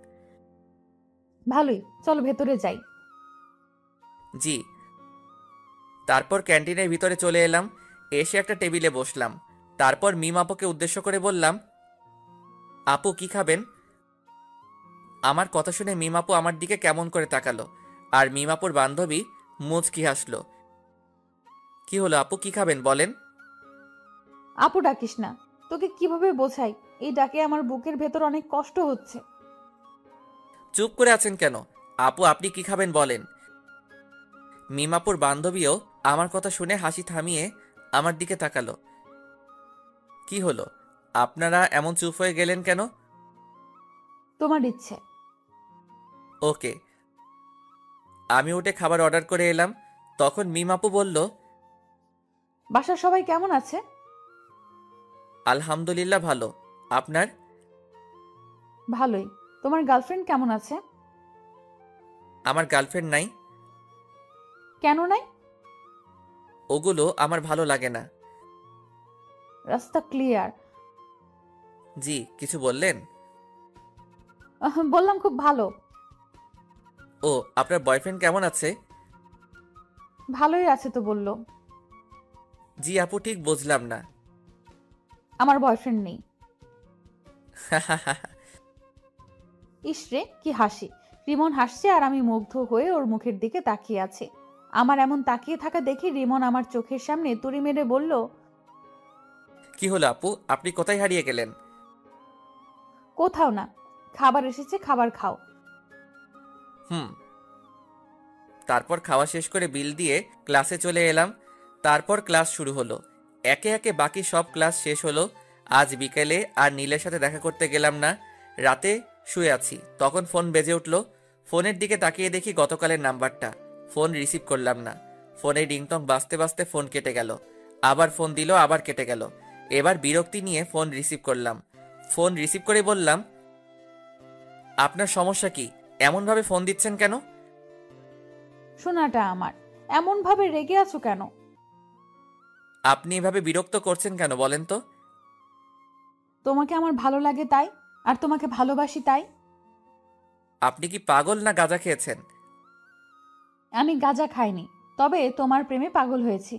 ভালোই, চলো ভেতরে যাই। জি। তারপর ক্যান্টিনের ভিতরে চলে এলাম। এসে একটা টেবিলে বসলাম। তারপর মিমাপুকে উদ্দেশ্য করে বললাম, আপু কি খাবেন? আমার কথা শুনে মিমাপু আমার দিকে কেমন করে তাকালো, আর মিমাপুর বান্ধবী মুচকি হাসলো। কি হলো আপু, কি খাবেন বলেন? আপু ডাকিস না, তোকে কিভাবে বোঝাই? এই ডাকে আমার বুকের ভেতর অনেক কষ্ট হচ্ছে। চুপ করে আছেন কেন? আপু আপনি কি খাবেন বলেন। মিমাপুর বান্ধবীও আমার কথা শুনে হাসি থামিয়ে আমার দিকে তাকালো। কি হলো, আপনারা এমন চুপ হয়ে গেলেন কেন? তোমার ইচ্ছে। ওকে। আমি উঠে খাবার অর্ডার করে এলাম। তখন মিমাপু বলল, বাসার সবাই কেমন আছে? আলহামদুলিল্লাহ ভালো। আপনার? ভালোই। তোমার গার্লফ্রেন্ড কেমন আছে? আমার গার্লফ্রেন্ড নাই। কেন নাই? ওগুলো আমার ভালো লাগে না। রাস্তা ক্লিয়ার। জি, কিছু বললেন? বললাম খুব ভালো। ও, আপনার বয়ফ্রেন্ড কেমন আছে? ভালোই আছে তো বললো। জি আপু, ঠিক বুঝলাম না। আমার বয়ফ্রেন্ড নেই। ইসরে কি হাসি! রিমন হাসছে আর আমি মুগ্ধ হয়ে ওর মুখের দিকে তাকিয়ে আছি। আমার এমন তাকিয়ে থাকা দেখে রিমন আমার চোখের সামনে তুড়ি মেরে বলল, কি হলো আপু, আপনি কোথায় হারিয়ে গেলেন? কোথাও না, খাবার এসেছে, খাবার খাও। তারপর খাওয়া শেষ করে বিল দিয়ে ক্লাসে চলে এলাম। তারপর ক্লাস শুরু হলো। একে একে বাকি সব ক্লাস শেষ হলো। আজ বিকেলে আর নীলের সাথে দেখা করতে গেলাম না। রাতে শুয়ে আছি, তখন ফোন বেজে উঠল। ফোনের দিকে তাকিয়ে দেখি গতকালের নাম্বারটা। ফোন রিসিভ করলাম না। ফোনে রিংটং বাজতে বাজতে ফোন কেটে গেল। আবার ফোন দিল, আবার কেটে গেল। এবার বিরক্তি নিয়ে ফোন রিসিভ করলাম। ফোন রিসিভ করে বললাম, আপনার সমস্যা কি? এমনভাবে ফোন দিচ্ছেন কেন? শোনাটা আমার, এমন ভাবে রেগে আছো কেন? আপনি এভাবে বিরক্ত করছেন কেন বলেন তো? তোমাকে আমার ভালো লাগে তাই, আর তোমাকে ভালোবাসি তাই। আপনি কি পাগল না গাঁজা খেয়েছেন? আমি গাঁজা খাইনি, তবে তোমার প্রেমে পাগল হয়েছি।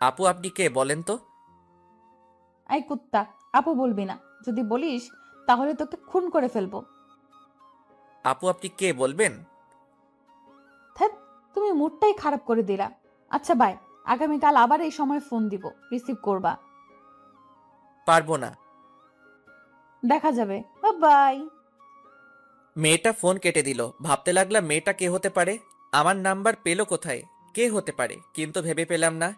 আপু আপনি কে বলেন তো? আই কুত্তা, আপু বলবি না। যদি বলিস তাহলে তোকে খুন করে ফেলবো। আপু আপনি কে বলবেন? ধ্যাৎ, তুমি মুডটাই খারাপ করে দিলা। আচ্ছা বাই, আগামীকাল আবার এই সময় ফোন দিব, রিসিভ করবা। পারবো না। দেখা যাবে। বাই। মেয়েটা ফোন কেটে দিল। ভাবতে লাগলাম মেয়েটা কে হতে পারে, আমার নাম্বার পেলো কোথায়, কে হতে পারে, কিন্তু ভেবে পেলাম না।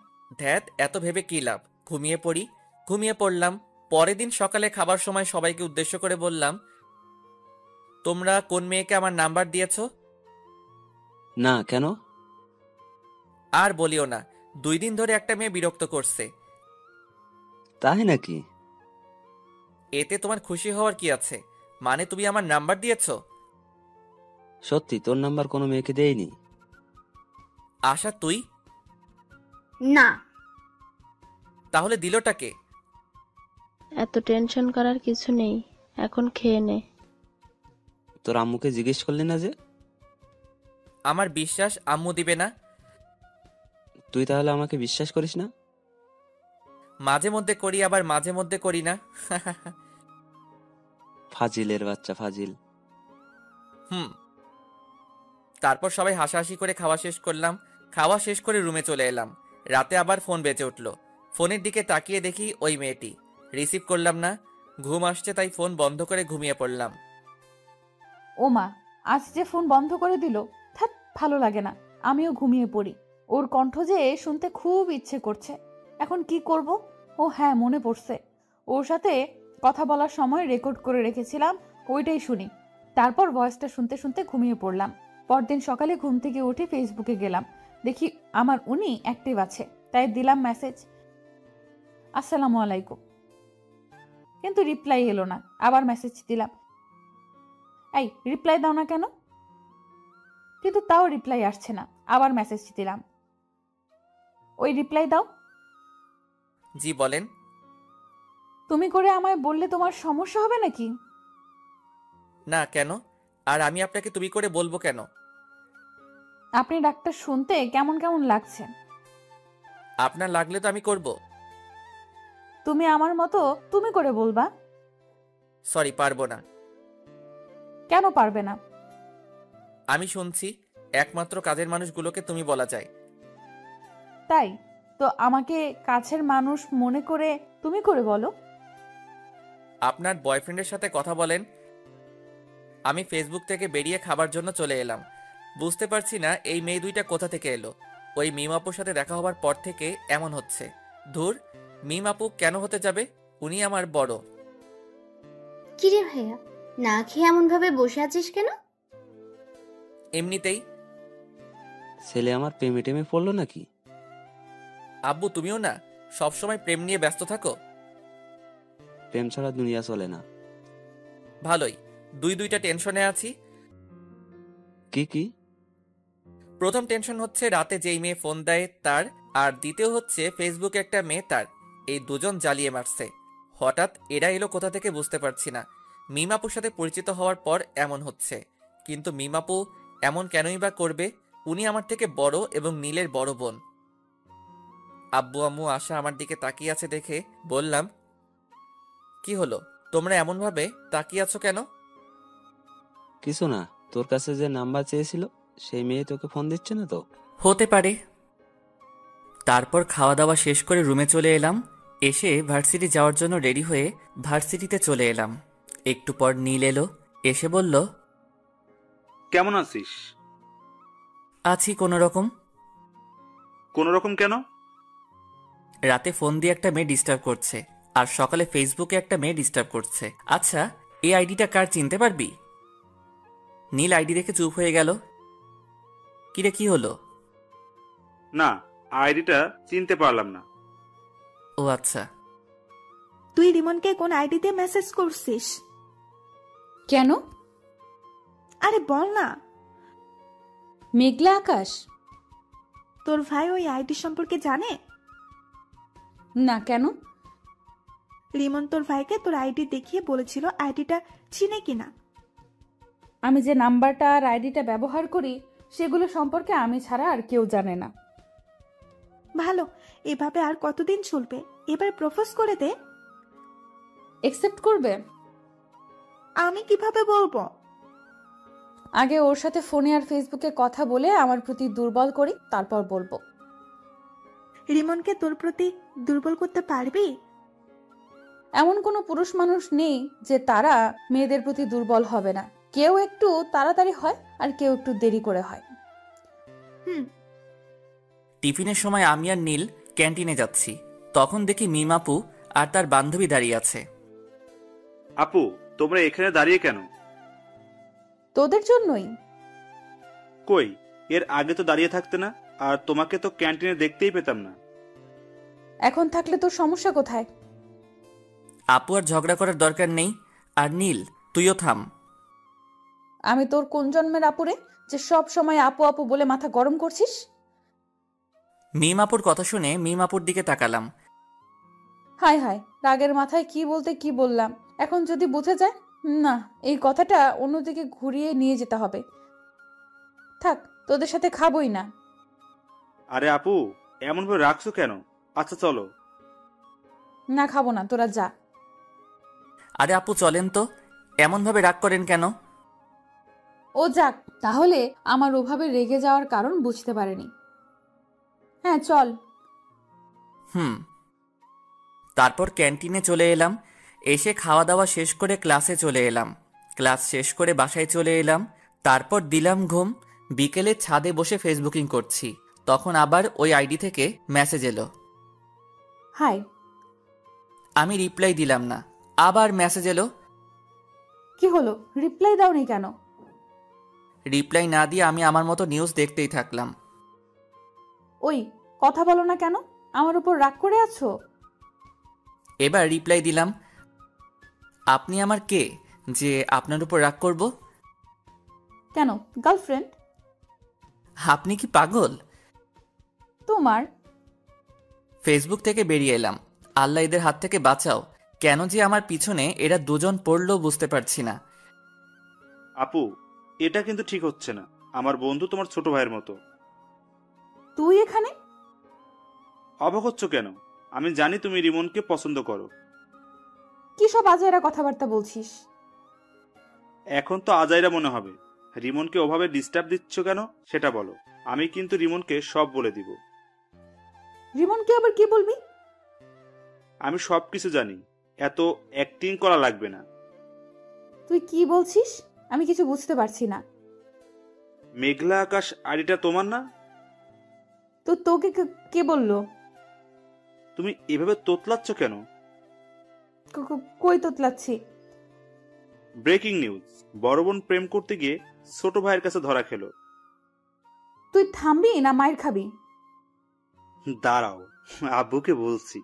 ধ্যাত, এত ভেবে কি লাভ, ঘুমিয়ে পড়ি। ঘুমিয়ে পড়লাম। পরের দিন সকালে খাবার সময় সবাইকে উদ্দেশ্য করে বললাম, তোমরা কোন মেয়েকে আমার নাম্বার দিয়েছো? না, কেন? আর বলিও না, 2 দিন ধরে একটা মেয়ে বিরক্ত করছে। তাই নাকি? এতে তোমার খুশি হওয়ার কি আছে? মানে তুমি আমার নাম্বার দিয়েছো? সত্যি তোর নাম্বার কোনো মেয়েকে দেয়নি? আশা তুই? না। তাহলে দিলটা কে? এত টেনশন করার কিছু নেই, এখন খেয়ে নে। তোর আম্মুকে জিজ্ঞেস করলি না যে? আমার বিশ্বাস আম্মু দিবে না। তুই তাহলে আমাকে বিশ্বাস করিস না? মাঝে মধ্যে করি, আবার মাঝে মধ্যে করি না। ফাজিলের বাচ্চা, ফাজিল। হুম। তারপর সবাই হাসাহাসি করে খাওয়া শেষ করলাম। খাওয়া শেষ করে রুমে চলে এলাম। রাতে আবার ফোন বেজে উঠল। ফোনের দিকে তাকিয়ে দেখি ওই মেয়েটি। রিসিভ করলাম না। ঘুম আসছে তাই ফোন বন্ধ করে ঘুমিয়ে পড়লাম। ও মা, আজ যে ফোন বন্ধ করে দিল। থাক, ভালো লাগে না, আমিও ঘুমিয়ে পড়ি। ওর কণ্ঠ যে শুনতে খুব ইচ্ছে করছে। এখন কি করব? ও হ্যাঁ, মনে পড়ছে, ওর সাথে কথা বলার সময় রেকর্ড করে রেখেছিলাম, ওইটাই শুনি। তারপর ভয়েসটা শুনতে শুনতে ঘুমিয়ে পড়লাম। পরদিন সকালে ঘুম থেকে উঠে ফেসবুকে গেলাম, দেখি আমার উনি অ্যাক্টিভ আছে, তাই দিলাম মেসেজ, আসসালামু আলাইকুম। কিন্তু রিপ্লাই এলো না। আবার মেসেজ দিলাম, এই রিপ্লাই দাও না কেন? কিন্তু তাও রিপ্লাই আসছে না। আবার মেসেজ দিলাম, ওই রিপ্লাই দাও। জি বলেন। তুমি করে আমায় বললে তোমার সমস্যা হবে নাকি? না, কেন? আর আমি আপনাকে তুমি করে বলবো কেন? আপনি ডাক্তার শুনতে কেমন কেমন লাগছে। আপনার লাগলে তো আমি করব। তুমি আমার মতো তুমি করে বলবা। সরি, পারবো না। কেন পারবে না? আমি শুনছি একমাত্র কাজের মানুষগুলোকে তুমি বলা যায়। তাই তো আমাকে কাছের মানুষ মনে করে তুমি করে বলো। আপনার বয়ফ্রেন্ডের সাথে কথা বলেন। আমি ফেসবুক থেকে বেরিয়ে খাবার জন্য চলে এলাম। বুঝতে পারছি না এই মেয়ে দুইটা কোথা থেকে এলো। ওই মিম আপুর সাথে দেখা হবার পর থেকে এমন হচ্ছে। ধুর, মিম আপু কেন হতে যাবে? উনি আমার বড়। কিরে ভাইয়া, না খেয়ে এমন ভাবে বসে আছিস কেন? এমনিতেই। ছেলে আমার প্রেমে টেমে পড়লো নাকি? আব্বু তুমিও না সবসময় প্রেম নিয়ে ব্যস্ত থাকো। প্রেম ছাড়া দুনিয়া চলে না। ভালোই, দুইটা টেনশনে আছি। কি কি? প্রথম টেনশন হচ্ছে রাতে যেই মেয়ে ফোন দেয় তার, আর দ্বিতীয় হচ্ছে ফেসবুকে একটা মেয়ে তার। এই দুজন জ্বালিয়ে মারছে। হঠাৎ এরা এলো কোথা থেকে বুঝতে পারছি না। মিমাপুর সাথে পরিচিত হওয়ার পর এমন হচ্ছে, কিন্তু মিমাপু এমন কেনই বা করবে? উনি আমার থেকে বড় এবং নীলের বড় বোন। আব্বু আম্মু আশা আমার দিকে তাকিয়ে আছে দেখে বললাম, কি হলো, তোমরা এমন ভাবে তাকিয়ে আছো কেন? কিছু না, তোর কাছে যে নাম্বার চেয়েছিল সেই মেয়ে তোকে ফোন দিচ্ছে না তো? হতে পারে। তারপর খাওয়া দাওয়া শেষ করে রুমে চলে এলাম। এসে ভার্সিটি যাওয়ার জন্য রেডি হয়ে ভার্সিটিতে চলে এলাম। একটু পর নীল এলো, এসে বলল, কেমন আছিস? আছি কোনো রকম। কোনো রকম কেন? রাতে ফোন দিয়ে একটা মেয়ে ডিস্টার্ব করছে, আর সকালে ফেসবুকে একটা মেয়ে ডিস্টার্ব করছে। আচ্ছা, এই আইডিটা কার চিনতে পারবি? নীল আইডি দেখে চুপ হয়ে গেল। কিরে, কি হলো? না, আইডিটা চিনতে পারলাম না। ও আচ্ছা। তুই রিমনকে কোন আইডিতে মেসেজ করছিস? কেন? আরে বল না। মেঘলা আকাশ। তোর ভাই ওই আইডি সম্পর্কে জানে? না, কেন? রিমন তোর ভাইকে তোর আইডি দেখিয়ে বলেছিল আইডিটা চিনে কিনা। আমি যে নাম্বারটা আর আইডিটা ব্যবহার করি সেগুলো সম্পর্কে আমি ছাড়া আর কেউ জানে না। ভালো, এভাবে আর কতদিন চলবে? এবার প্রপোজ করে দে। একসেপ্ট করবে? আমি কিভাবে বলবো? আগে ওর সাথে ফোনে আর ফেসবুকে কথা বলে আমার প্রতি দুর্বল করি, তারপর বলবো। রিমনকে তোর প্রতি দুর্বল করতে পারবি? এমন কোনো পুরুষ মানুষ নেই যে তারা মেয়েদের প্রতি দুর্বল হবে না। কেউ একটু তাড়াতাড়ি হয় আর কেউ একটু দেরি করে হয়। হুম। টিফিনের সময় আমি আর নীল ক্যান্টিনে যাচ্ছি। তখন দেখি মিমাপু আর তার বান্ধবী দাঁড়িয়ে আছে। আপু, তোমরা এখানে দাঁড়িয়ে কেন? তোদের জন্যই। কই, এর আগে তো দাঁড়িয়ে থাকতে না, আর তোমাকে তো ক্যান্টিনে দেখতেই পেতাম না। এখন থাকলে তোর সমস্যা কোথায়? আপু আর ঝগড়া করার দরকার নেই। আর নীল, তুইও থাম। আমি তোর কোন জন্মের আপুরে যে সব সময় আপু আপু বলে মাথা গরম করছিস? মিমাপুর কথা শুনে মিমাপুর দিকে তাকালাম। হায় হায়, রাগের মাথায় কি বলতে কি বললাম। এখন যদি বুঝে যায়, না, এই কথাটা অন্যদিকে ঘুরিয়ে নিয়ে যেতে হবে। থাক, তোদের সাথে খাবই না। আরে আপু, এমন ভাবে রাখছো কেন? আচ্ছা চলো। না, খাবো না, তোরা যা। আরে আপু চলেন তো, এমনভাবে রাগ করেন কেন? ও যাক, তাহলে আমার ওভাবে রেগে যাওয়ার কারণ বুঝতে পারেনি। হ্যাঁ চল। তারপর ক্যান্টিনে চলে এলাম। এসে খাওয়া দাওয়া শেষ করে ক্লাসে চলে এলাম। ক্লাস শেষ করে বাসায় চলে এলাম। তারপর দিলাম ঘুম। বিকেলে ছাদে বসে ফেসবুকিং করছি, তখন আবার ওই আইডি থেকে মেসেজ এলো। হাই। আমি রিপ্লাই দিলাম না। আবার মেসেজ এলো। কি হলো, রিপ্লাই দাওনি কেন? রিপ্লাই না দিয়ে আমি আমার মতো নিউজ দেখতেই থাকলাম। ওই, কথা বলো না কেন? আমার উপর রাগ করে আছো? এবার রিপ্লাই দিলাম, আপনি আমার কে যে আপনার উপর রাগ করব? কেন, গার্লফ্রেন্ড? আপনি কি পাগল? তোমার। ফেসবুক থেকে বেরিয়ে এলাম। আল্লাহ এদের হাত থেকে বাঁচাও। কেন যে আমার পিছনে এরা দুজন পড়লো বুঝতে পারছি না। আপু, এটা কিন্তু ঠিক হচ্ছে না। আমার বন্ধু তোমার ছোট ভাইয়ের মতো। তুই এখানে? অবাক হচ্ছ কেন? আমি জানি তুমি রিমনকে পছন্দ করো। কি সব আজাইরা কথাবার্তা বলছিস? এখন তো আজাইরা মনে হবে। রিমনকে ওভাবে ডিস্টার্ব দিচ্ছ কেন সেটা বলো। আমি কিন্তু রিমনকে সব বলে দিব। রিমনকে আবার কি বলবি? আমি সবকিছু জানি, এত অ্যাক্টিং করা লাগবে না। তুই কি বলছিস? আমি কিছু বুঝতে পারছি না। মেঘলা আকাশ আইডিটা তোমার না? তো তোকে কে বললো? তুমি এভাবে তোতলাচ্ছ কেন? কই তোতলাচ্ছি? ব্রেকিং নিউজ, বড় বোন প্রেম করতে গিয়ে ছোট ভাইয়ের কাছে ধরা খেলো। তুই থামবি না মায়ের খাবি? দাঁড়াও, আব্বুকে বলছি।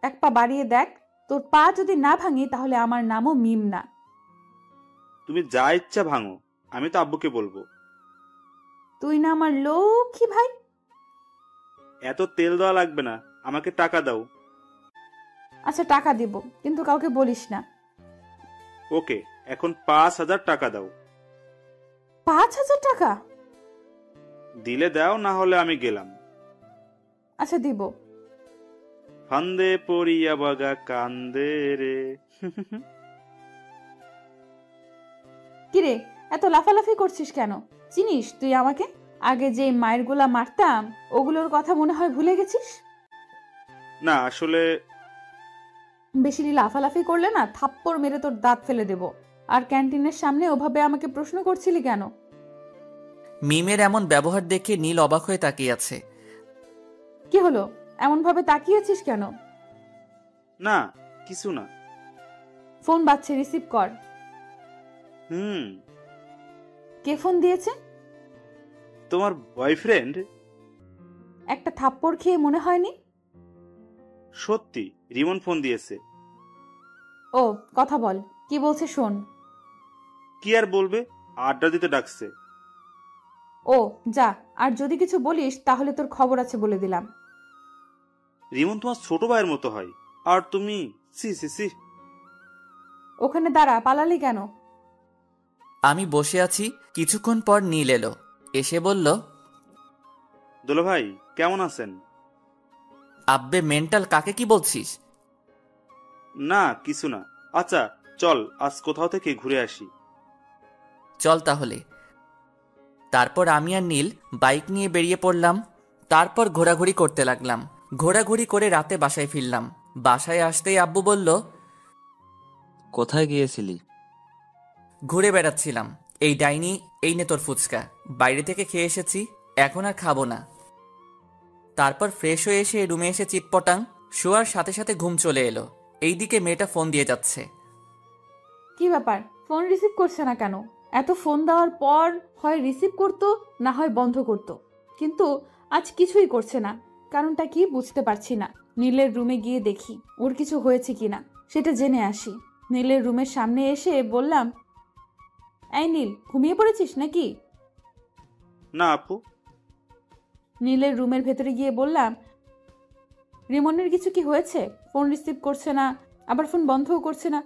এক পা বাড়িয়ে দেখ, তোর পা যদি না ভাঙি তাহলে আমার নামও মিম না। তুমি যা ইচ্ছা ভাঙো, আমি তো আব্বুকে বলবো। তুই না আমার লক্ষ্মী ভাই। এত তেল দেওয়া লাগবে না, আমাকে টাকা দাও। আচ্ছা টাকা দিব, কিন্তু কাউকে বলিস না। ওকে, এখন 5,000 টাকা দাও। 5,000 টাকা? দিলে দাও, না হলে আমি গেলাম। আচ্ছা দিব। ফান্দে পড়িয়া বাগা কান্দে রে। কিরে, এত লাফালাফি করছিস কেন? চিনিস তুই আমাকে? আগে যে মায়ের গুলা মারতাম ওগুলোর কথা মনে হয় ভুলে গেছিস? না আসলে বেশি লাফালাফি করলে না থাপ্পড় মেরে তোর দাঁত ফেলে দেব। আর ক্যান্টিনের সামনে ওভাবে আমাকে প্রশ্ন করছিলি কেন? মিমের এমন ব্যবহার দেখে নীল অবাক হয়ে তাকিয়ে আছে। কি হলো, এমন ভাবে তাকিয়েছিস কেন? না, কিছু না। ফোন বাজছে, রিসিভ কর। কে ফোন দিয়েছে? তোমার বয়ফ্রেন্ড। একটা থাপ্পড় খেয়ে মনে হয়নি? সত্যি, রিমন ফোন দিয়েছে। ও, কথা বল, কি বলছে শোন। কি আর বলবে, আড্ডা দিতে ডাকছে। ও যা, আর যদি কিছু বলিস তাহলে তোর খবর আছে বলে দিলাম। রিমন তোমার ছোট ভাইয়ের মতো হয়, আর তুমি সি সি সি। ওখানে দাঁড়া, পালালি কেন? আমি বসে আছি। কিছুক্ষণ পর নীল এলো। এসে বলল, দুলা ভাই কেমন আছেন? আব্বে মেন্টাল, কাকে কি বলছিস? না কিছু না। আচ্ছা চল, আজ কোথাও থেকে ঘুরে আসি। চল তাহলে। তারপর আমি আর নীল বাইক নিয়ে বেরিয়ে পড়লাম। তারপর ঘোরাঘুরি করতে লাগলাম। ঘোরাঘুরি করে রাতে বাসায় ফিরলাম। বাসায় আসতেই আব্বু বলল, কোথায় গিয়েছিলি? ঘুরে বেড়াচ্ছিলাম। এই ডাইনি, এই নে তোর ফুচকা, বাইরে থেকে খেয়ে এসেছি, এখন আর খাবো না। তারপর ফ্রেশ হয়ে এসে রুমে এসে চিটপটাং, শোয়ার সাথে সাথে ঘুম চলে এলো। এইদিকে মেয়েটা ফোন দিয়ে যাচ্ছে। কি ব্যাপার, ফোন রিসিভ করছে না কেন? এত ফোন দেওয়ার পর হয় রিসিভ করতো, না হয় বন্ধ করতো, কিন্তু আজ কিছুই করছে না। কারণটা কি বুঝতে পারছি না। নীলের রুমে গিয়ে দেখি ওর কিছু হয়েছে কিনা, সেটা জেনে আসি। নীলের রুমের সামনে এসে বললাম, এই নীল, ঘুমিয়ে পড়েছিস নাকি? না আপু। নীলের রুমের ভেতরে গিয়ে বললাম, রিমনের কিছু কি হয়েছে? ফোন রিসিভ করছে না, আবার ফোন বন্ধও করছে না।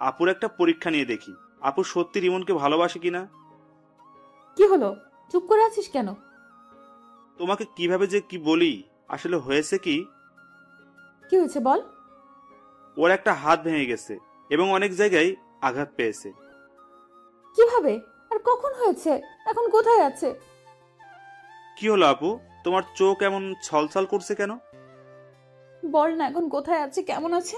আপুর একটা পরীক্ষা নিয়ে দেখি, আপু সত্যি রিমনকে ভালোবাসে কিনা। কি হলো, চুপ করে আছিস কেন? তোমাকে কিভাবে যে কি বলি, আসলে হয়েছে কি, কি হয়েছে বল। ওর একটা হাত ভেঙে গেছে এবং অনেক জায়গায় আঘাত পেয়েছে। কিভাবে আর কখন হয়েছে? এখন কোথায় আছে? কি হলো আপু, তোমার চোখ এমন ছলছল করছে কেন? বল না, এখন কোথায় আছে, কেমন আছে?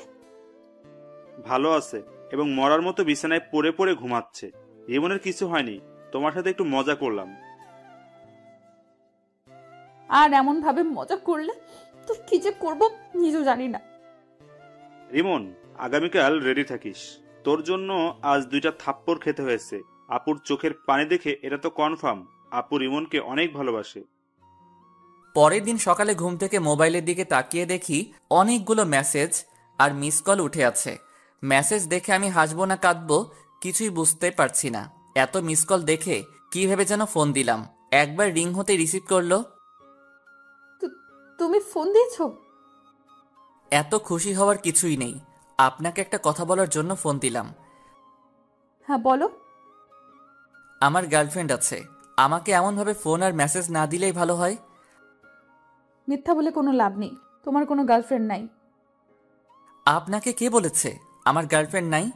ভালো আছে এবং মরার মতো বিছানায় পড়ে পড়ে ঘুমাচ্ছে। রিমনের কিছু হয়নি, তোমার সাথে একটু মজা করলাম। আর এমন ভাবে মজা করলে তো কি যে করবো নিজেও জানি না। রিমন, আগামীকাল রেডি থাকিস। তোর জন্য আজ 2টা থাপ্পড় খেতে হয়েছে। আপুর চোখের পানি দেখে এটা তো কনফার্ম আপু রিমনকে অনেক ভালোবাসে। পরের দিন সকালে ঘুম থেকে মোবাইলের দিকে তাকিয়ে দেখি অনেকগুলো মেসেজ আর মিস কল উঠে আছে। মেসেজ দেখে আমি হাসবো না কাঁদবো কিছুই বুঝতে পারছি না। এত মিস কল দেখে কি ভেবে যেন ফোন দিলাম। একবার রিং হতে রিসিভ করলো। তুমি ফোন দিয়েছো? এত খুশি হওয়ার কিছুই নেই, আপনাকে একটা কথা বলার জন্য ফোন দিলাম। হ্যাঁ বলো। আমার গার্লফ্রেন্ড আছে, আমাকে এমনভাবে ফোন আর মেসেজ না দিলেই ভালো হয়। মিথ্যা বলে কোনো লাভ নেই, তোমার কোনো গার্লফ্রেন্ড নাই। আপনাকে কে বলেছে আমার গার্লফ্রেন্ড নাই?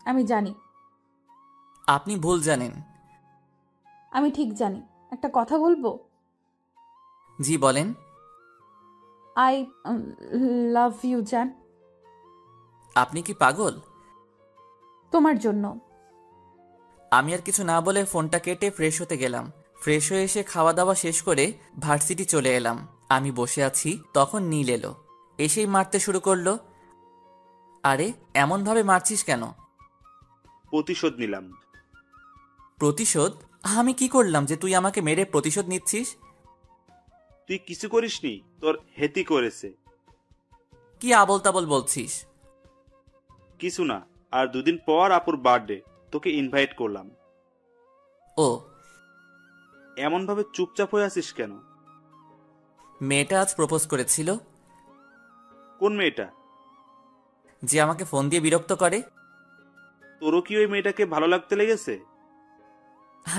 আমি জানি। আপনি ভুল জানেন। আমি ঠিক জানি। একটা কথা বলবো? জি বলেন। আই লাভ ইউ জান। আপনি কি পাগল? তোমার জন্য। আমি আর কিছু না বলে ফোনটা কেটে ফ্রেশ হতে গেলাম। ফ্রেশ হয়ে এসে খাওয়া দাওয়া শেষ করে ভার্সিটি চলে এলাম। আমি বসে আছি, তখন নীল এলো। এসেই মারতে শুরু করলো। আরে এমনভাবে মারছিস কেন? প্রতিশোধ নিলাম। প্রতিশোধ? আমি কি করলাম যে তুই আমাকে মেরে প্রতিশোধ নিচ্ছিস? তুই কিছু করিসনি, তোর হেতি করেছে। কি আবল তাবল বলছিস? কিছু না, আর 2 দিন পর আপুর বার্থডে, তোকে ইনভাইট করলাম। ও, এমনভাবে চুপচাপ হয়ে আছিস কেন? মেয়েটা আজ প্রপোজ করেছিল। কোন মেয়েটা? যে আমাকে ফোন দিয়ে বিরক্ত করে। তোরও কি ওই মেয়েটাকে ভালো লাগতে লেগেছে?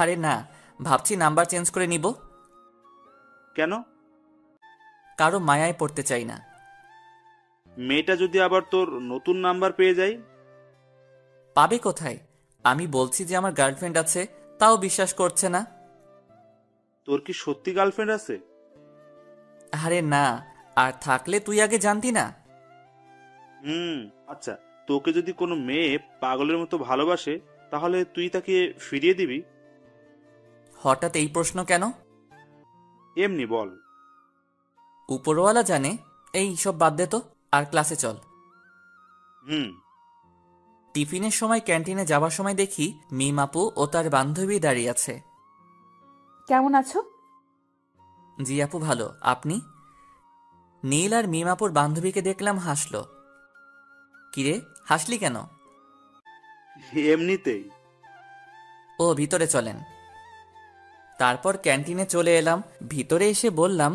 আরে না, ভাবছি নাম্বার চেঞ্জ করে নিব। কেন? কারো মায়ায় পড়তে চাই না। মেয়েটা যদি আবার তোর নতুন নাম্বার পেয়ে যায়? পাবে কোথায়? আমি বলছি যে আমার গার্লফ্রেন্ড আছে, তাও বিশ্বাস করছে না। তোর কি সত্যি গার্লফ্রেন্ড আছে? আরে না, আর থাকলে তুই আগে জানতি না। আচ্ছা, তোকে যদি কোনো মেয়ে পাগলের মতো ভালোবাসে তাহলে তুই তাকে ফিরিয়ে দিবি? হঠাৎ এই প্রশ্ন কেন? এমনি বল। উপরওয়ালা জানে। এই সব বাদ দে তো, আর ক্লাসে চল। টিফিনের সময় ক্যান্টিনে যাবার সময় দেখি মিম আপু ও তার বান্ধবী দাঁড়িয়ে আছে। কেমন আছো? জি আপু ভালো, আপনি? নীল আর মিম আপুর বান্ধবীকে দেখলাম, হাসলো। কিরে হাসলি কেন? এমনিতেই। ও, ভিতরে চলেন। তারপর ক্যান্টিনে চলে এলাম। ভিতরে এসে বললাম,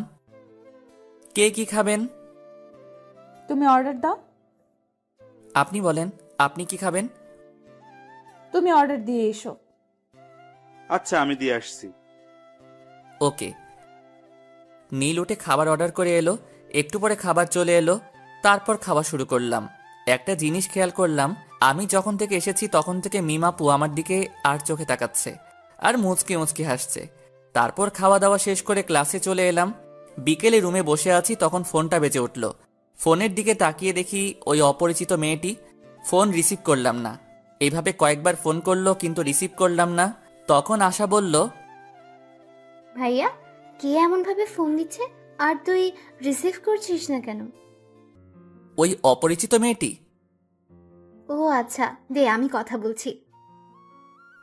কে কি খাবেন? তুমি অর্ডার দাও। আপনি বলেন, আপনি কি খাবেন? তুমি অর্ডার দিয়ে এসো। আচ্ছা, আমি দিয়ে আসছি। ওকে। নীল উঠে খাবার অর্ডার করে এলো। একটু পরে খাবার চলে এলো। তারপর খাওয়া শুরু করলাম। একটা জিনিস খেয়াল করলাম, আমি যখন থেকে এসেছি তখন থেকে মিম আপু আমার দিকে আর চোখে তাকাচ্ছে আর মুচকি মুচকি হাসছে। তারপর খাওয়া দাওয়া শেষ করে ক্লাসে চলে এলাম। বিকেলে রুমে বসে আছি, তখন ফোনটা বেজে উঠল। ফোনের দিকে তাকিয়ে দেখি ওই অপরিচিত মেয়েটি। ফোন রিসিভ করলাম না। এইভাবে কয়েকবার ফোন করলো কিন্তু রিসিভ করলাম না। তখন আশা বলল, ভাইয়া, কে এমন ভাবে ফোন দিচ্ছে আর তুই রিসিভ করছিস না কেন? ওই অপরিচিত মেয়েটি। ও আচ্ছা, দে আমি কথা বলছি।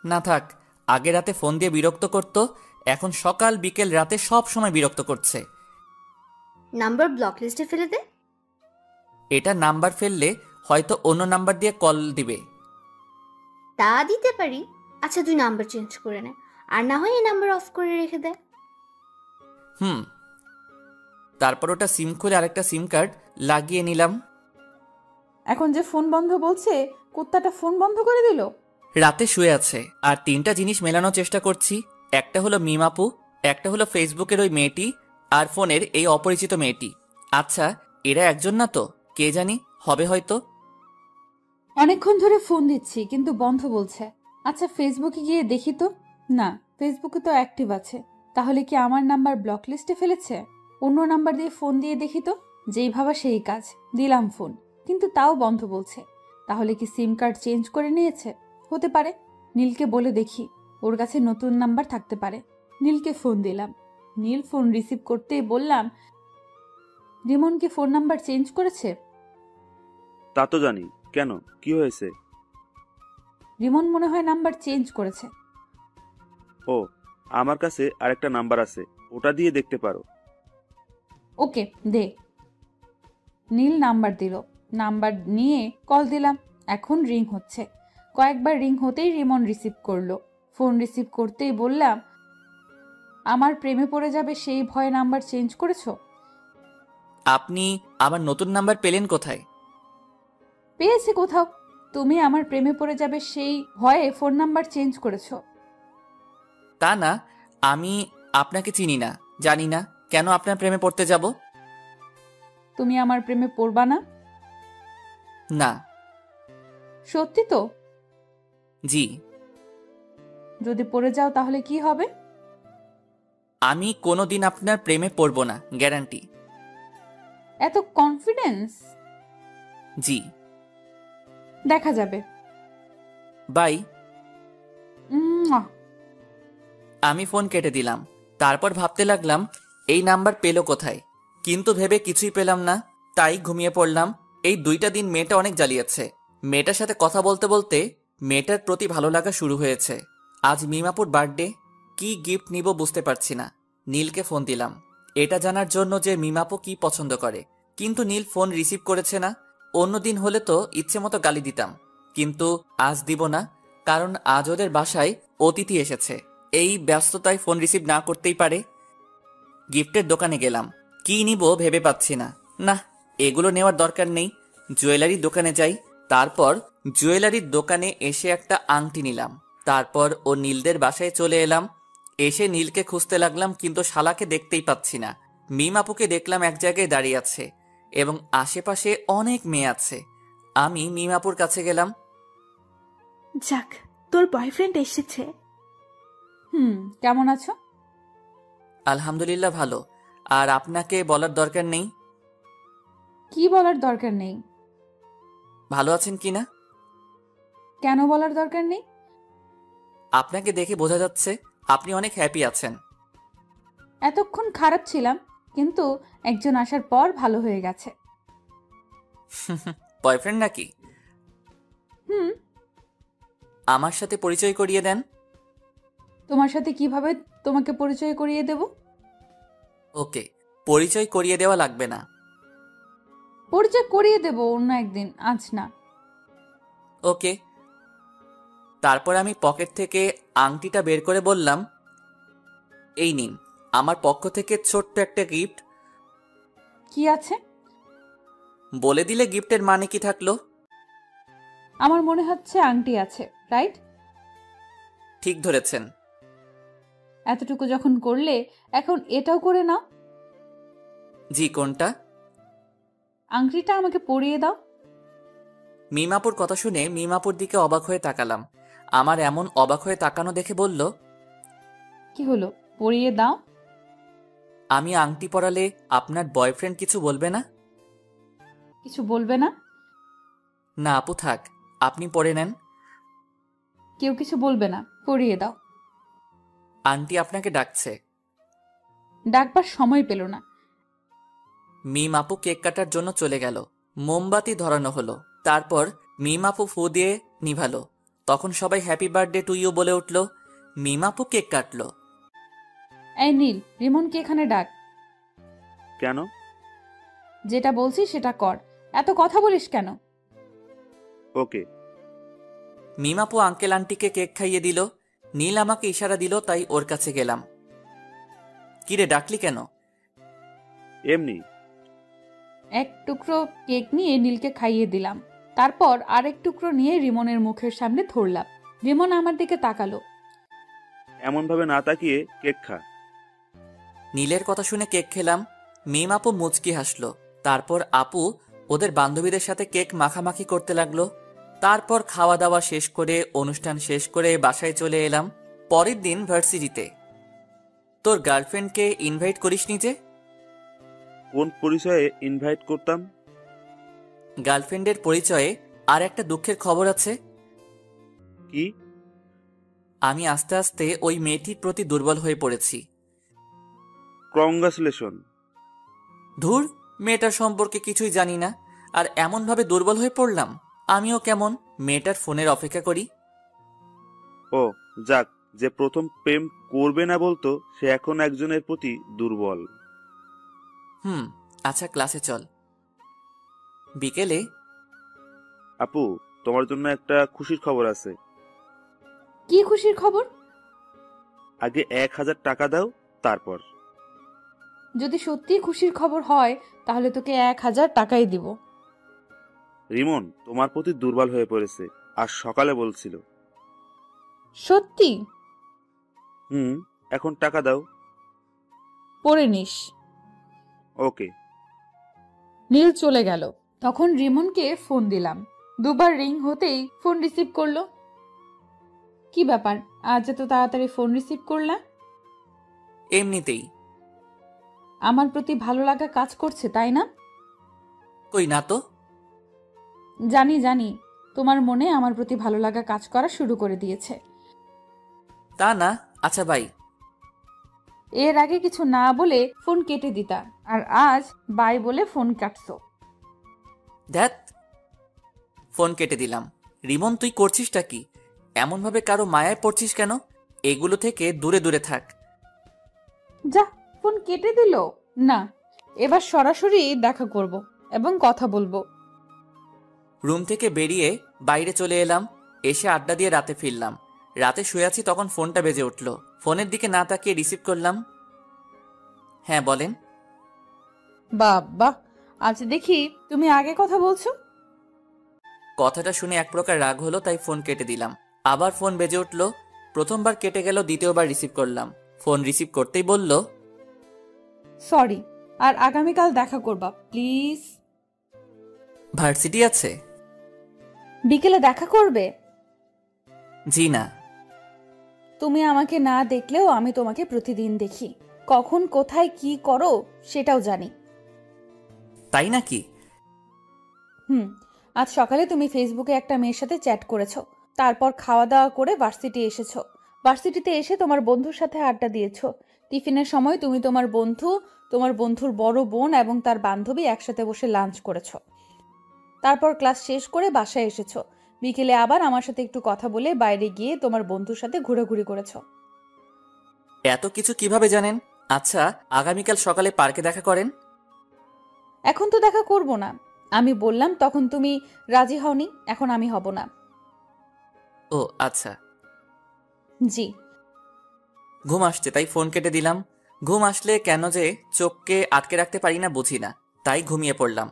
না থাক, আগে রাতে ফোন দিয়ে বিরক্ত করতো, এখন সকাল বিকেল রাতে সব সময় বিরক্ত করছে। নাম্বার ব্লক লিস্টে ফেলে দে। এটা নাম্বার ফেললে হয়তো অন্য নাম্বার দিয়ে কল দিবে। তা দিতে পারি। আচ্ছা, তুই নাম্বার চেঞ্জ করে নে, আর না হয় এই নাম্বার অফ করে রেখে দে। তারপর ওটা সিম খুলে আরেকটা সিম কার্ড লাগিয়ে নিলাম। এখন যে ফোন বন্ধ বলছে, কুত্তাটা ফোন বন্ধ করে দিল। রাতে শুয়ে আছে আর 3টা জিনিস মেলানোর চেষ্টা করছি। একটা হলো মিম আপু, একটা হলো ফেসবুকের ওই মেয়েটি, আর ফোনের এই অপরিচিত মেয়েটি। আচ্ছা, এরা একজন না তো? কে জানি, হবে হয়তো। অনেকক্ষণ ধরে ফোন দিচ্ছি কিন্তু বন্ধ বলছে। আচ্ছা ফেসবুকে গিয়ে দেখি তো। না, ফেসবুকে তো অ্যাক্টিভ আছে। তাহলে কি আমার নাম্বার ব্লক লিস্টে ফেলেছে? অন্য নাম্বার দিয়ে ফোন দিয়ে দেখি তো। যেই ভাবা সেই কাজ, দিলাম ফোন, কিন্তু তাও বন্ধ বলছে। তাহলে কি সিম কার্ড চেঞ্জ করে নিয়েছে? হতে পারে। নীলকে বলে দেখি, ওর কাছে নতুন নাম্বার থাকতে পারে। নীলকে ফোন দিলাম। নীল ফোন রিসিভ করতেই বললাম, রিমন কি ফোন নাম্বার চেঞ্জ করেছে? তা তো জানি, কেন, কি হয়েছে? রিমন মনে হয় নাম্বার চেঞ্জ করেছে। ও, আমার কাছে আরেকটা নাম্বার আছে, ওটা দিয়ে দেখতে পারো। ওকে, দে। নীল নাম্বার দিল। নাম্বার নিয়ে কল দিলাম। এখন রিং হচ্ছে। কয়েকবার রিং হতেই রিমন রিসিভ করলো। ফোন রিসিভ করতেই বললাম, আমার প্রেমে পড়ে যাবে সেই ভয়ে নাম্বার চেঞ্জ করেছো? আপনি আমার নতুন নাম্বার পেলেন কোথায়? পেয়েছি কোথাও। তুমি আমার প্রেমে পড়ে যাবে সেই ভয়ে ফোন নাম্বার চেঞ্জ করেছো। তা না, আমি আপনাকে চিনি না, জানি না, কেন আপনার প্রেমে পড়তে যাব? তুমি আমার প্রেমে পড়বা না? না। সত্যি তো? জি। যদি পড়ে যাও তাহলে কি হবে? আমি কোনোদিন আপনার প্রেমে পড়ব না, গ্যারান্টি। এত কনফিডেন্স? জি। দেখা যাবে। বাই। উম্মুয়া। আমি ফোন কেটে দিলাম। তারপর ভাবতে লাগলাম এই নাম্বার পেলো কোথায়, কিন্তু ভেবে কিছুই পেলাম না। তাই ঘুমিয়ে পড়লাম। এই 2টা দিন মেয়েটা অনেক জ্বালিয়েছে। মেয়েটার সাথে কথা বলতে বলতে মেয়েটার প্রতি ভালো লাগা শুরু হয়েছে। আজ মিমাপুর বার্থডে, কি গিফট নিব বুঝতে পারছি না। নীলকে ফোন দিলাম এটা জানার জন্য যে মিমাপু কি পছন্দ করে, কিন্তু নীল ফোন রিসিভ করেছে না। অন্যদিন হলে তো ইচ্ছে মতো গালি দিতাম, কিন্তু আজ দিব না, কারণ আজ ওদের বাসায় অতিথি এসেছে। এই ব্যস্ততায় ফোন রিসিভ না করতেই পারে। গিফটের দোকানে গেলাম, কি নিব ভেবে পাচ্ছি না। না, এগুলো নেওয়ার দরকার নেই, জুয়েলারির দোকানে যাই। তারপর জুয়েলারির দোকানে এসে একটা আংটি নিলাম। তারপর ও নীলদের বাসায় চলে এলাম। এসে নীলকে খুঁজতে লাগলাম, কিন্তু শালাকে দেখতেই পাচ্ছি না। মিমাপুকে দেখলাম এক জায়গায় দাঁড়িয়ে আছে এবং আশেপাশে অনেক মেয়ে আছে। আমি মিমাপুর কাছে গেলাম। যাক, তোর বয়ফ্রেন্ড এসেছে। কেমন আছো? আলহামদুলিল্লাহ ভালো। আর আপনাকে বলার দরকার নেই। কি বলার দরকার নেই? ভালো আছেন কিনা? কেন বলার দরকার নেই? আপনাকে দেখে বোঝা যাচ্ছে আপনি অনেক হ্যাপি আছেন। এতক্ষণ খারাপ ছিলাম, কিন্তু একজন আসার পর ভালো হয়ে গেছে। বয়ফ্রেন্ড নাকি? হুম। আমার সাথে পরিচয় করিয়ে দেন। তোমার সাথে কিভাবে তোমাকে পরিচয় করিয়ে দেব? ওকে, পরিচয় করিয়ে দেওয়া লাগবে না। পরিচয় করিয়ে দেব অন্য একদিন, আজ না। ওকে। তারপর আমি পকেট থেকে আংটিটা বের করে বললাম, এই নিন আমার পক্ষ থেকে ছোট্ট একটা গিফট। কি আছে? বলে দিলে গিফটের মানে কি থাকলো? আমার মনে হচ্ছে আংটি আছে, রাইট? ঠিক ধরেছেন। এতটুকু যখন করলে এখন এটাও করে নাও। জি, কোনটা? আংটিটা আমাকে পরিয়ে দাও। মিমাপুর কথা শুনে মিমাপুর দিকে অবাক হয়ে তাকালাম। আমার এমন অবাক হয়ে তাকানো দেখে বলল, কি হলো, পরিয়ে দাও। আমি আংটি পরালে আপনার বয়ফ্রেন্ড কিছু বলবে না? কিছু বলবে না? না আপু থাক, আপনি পরে নেন। কেউ কিছু বলবে না, পরিয়ে দাও। আন্টি আপনাকে ডাকছে। ডাকবার সময় পেল না। মিম আপু কেক কাটার জন্য চলে গেল। মোমবাতি ধরানো হলো। তারপর মিম আপু ফু দিয়ে নিভালো। তখন সবাই হ্যাপি বার্থডে টু ইউ বলে উঠল। মিম আপু কেক কাটলো। এই নীল, রিমনকে এখানে ডাক। কেন? যেটা বলছি সেটা কর, এত কথা বলিস কেন? ওকে। মিম আপু আঙ্কেল আন্টিকে কেক খাইয়ে দিল। নীল আমাকে ইশারা দিল, তাই ওর কাছে গেলাম। কিরে ডাকলি কেন? এমনি। এক টুকরো কেক নিয়ে নীলকে খাইয়ে দিলাম। তারপর আরেক টুকরো নিয়ে রিমনের মুখের সামনে ধরলাম। রিমন আমার দিকে তাকালো। এমন ভাবে না তাকিয়ে কেক খা। নীলের কথা শুনে কেক খেলাম। মিম আপু মুচকি হাসলো। তারপর আপু ওদের বান্ধবীদের সাথে কেক মাখামাখি করতে লাগলো। তারপর খাওয়া দাওয়া শেষ করে অনুষ্ঠান শেষ করে বাসায় চলে এলাম। পরের দিন ভার্সিটিতে। তোর গার্লফ্রেন্ডকে ইনভাইট করিসনি যে? কোন পরিচয়ে ইনভাইট করতাম? গার্লফ্রেন্ডের পরিচয়ে আর একটা দুঃখের খবর আছে। কি? আমি আস্তে আস্তে ওই মেয়েটির প্রতি দুর্বল হয়ে পড়েছি। কংগ্রাচুলেশন। ধুর, মেয়েটার সম্পর্কে কিছুই জানি না, আর এমনভাবে দুর্বল হয়ে পড়লাম। আমিও কেমন মেয়েটার ফোনের অপেক্ষা করি। ও যাক, যে প্রথম প্রেম করবে না বলতো সে এখন একজনের প্রতি দুর্বল। আচ্ছা, ক্লাসে চল। বিকেলে। আপু, তোমার জন্য একটা খুশির খবর আছে। কি খুশির খবর? আগে 1000 টাকা দাও, তারপর। যদি সত্যি খুশির খবর হয় তাহলে তোকে 1000 টাকাই দিব। রিমন তোমার প্রতি দুর্বল হয়ে পড়েছে, আর সকালে বলছিল। সত্যি? এখন টাকা দাও। পরে নিস। ওকে। নীল চলে গেল। তখন রিমনকে ফোন দিলাম। দুবার রিং হতেই ফোন রিসিভ করলো। কি ব্যাপার, আজ এত তাড়াতাড়ি ফোন রিসিভ করলা? এমনিতেই। আমার প্রতি ভালো লাগা কাজ করছে, তাই না? কই না তো। জানি জানি, তোমার মনে আমার প্রতি ভালো লাগা কাজ করা শুরু করে দিয়েছে। তা না। আচ্ছা বাই। এর আগে কিছু না বলে ফোন কেটে দিতা, আর আজ বাই বলে ফোন কাটছো। ধ্যাত, ফোন কেটে দিলাম। রিমন, তুই করছিসটা কি? এমনভাবে কারো মায়ায় পড়ছিস কেন? এগুলো থেকে দূরে দূরে থাক। যা, ফোন কেটে দিল। না, এবার সরাসরি দেখা করব এবং কথা বলবো। রুম থেকে বেরিয়ে বাইরে চলে এলাম। এসে আড্ডা দিয়ে রাতে ফিরলাম। রাতে শুয়ে আছি, তখন ফোনটা বেজে উঠল। ফোনের দিকে না তাকিয়ে রিসিভ করলাম। হ্যাঁ বলেন। বাবা, আজ দেখি তুমি আগে কথা বলছো। কথাটা শুনে এক প্রকার রাগ হলো, তাই ফোন কেটে দিলাম। আবার ফোন বেজে উঠল। প্রথমবার কেটে গেল, দ্বিতীয়বার রিসিভ করলাম। ফোন রিসিভ করতেই বলল, সরি, আর আগামীকাল দেখা করবা প্লিজ। ভার্সিটি আছে? বিকেলে দেখা করবে? জি না। তুমি আমাকে না দেখলেও আমি তোমাকে প্রতিদিন দেখি। কখন কোথায় কি করো সেটাও জানি। তাই নাকি? আজ সকালে তুমি ফেসবুকে একটা মেয়ের সাথে চ্যাট করেছো, তারপর খাওয়া দাওয়া করে ভার্সিটি এসেছো। ভার্সিটিতে এসে তোমার বন্ধুর সাথে আড্ডা দিয়েছো। টিফিনের সময় তুমি তোমার বন্ধু, তোমার বন্ধুর বড় বোন এবং তার বান্ধবী একসাথে বসে লাঞ্চ করেছো। তারপর ক্লাস শেষ করে বাসায় এসেছো। বিকেলে আবার আমার সাথে একটু কথা বলে বাইরে গিয়ে তোমার বন্ধুর সাথে ঘোরাঘুরি করেছো। এত কিছু কিভাবে জানেন? আচ্ছা, আগামীকাল সকালে পার্কে দেখা করেন। এখন তো দেখা করব না। আমি বললাম তখন তুমি রাজি হওনি, এখন আমি হব না। ও আচ্ছা। জি। ঘুম আসছে তাই ফোন কেটে দিলাম। ঘুম আসলে কেন যে চোখকে আটকে রাখতে পারি না বুঝি না, তাই ঘুমিয়ে পড়লাম।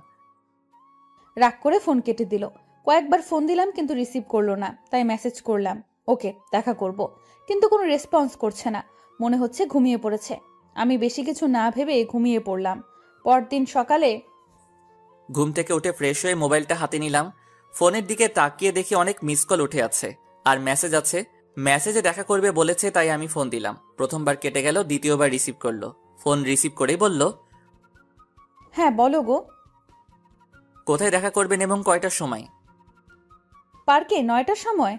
রাগ করে ফোন কেটে দিল। কয়েকবার ফোন দিলাম কিন্তু রিসিভ করলো না, তাই মেসেজ করলাম ওকে দেখা করব, কিন্তু কোনো রেসপন্স করছে না। মনে হচ্ছে ঘুমিয়ে পড়েছে। আমি বেশি কিছু না ভেবে ঘুমিয়ে পড়লাম। পরদিন সকালে ঘুম থেকে উঠে ফ্রেশ হয়ে মোবাইলটা হাতে নিলাম। ফোনের দিকে তাকিয়ে দেখি অনেক মিস কল উঠে আছে আর মেসেজ আছে। মেসেজে দেখা করবে বলেছে, তাই আমি ফোন দিলাম। প্রথমবার কেটে গেল, দ্বিতীয়বার রিসিভ করলো। ফোন রিসিভ করেই বলল, হ্যাঁ বলো গো। কোথায় দেখা করবেন এবং কয়টার সময়? পার্কে 9টার সময়।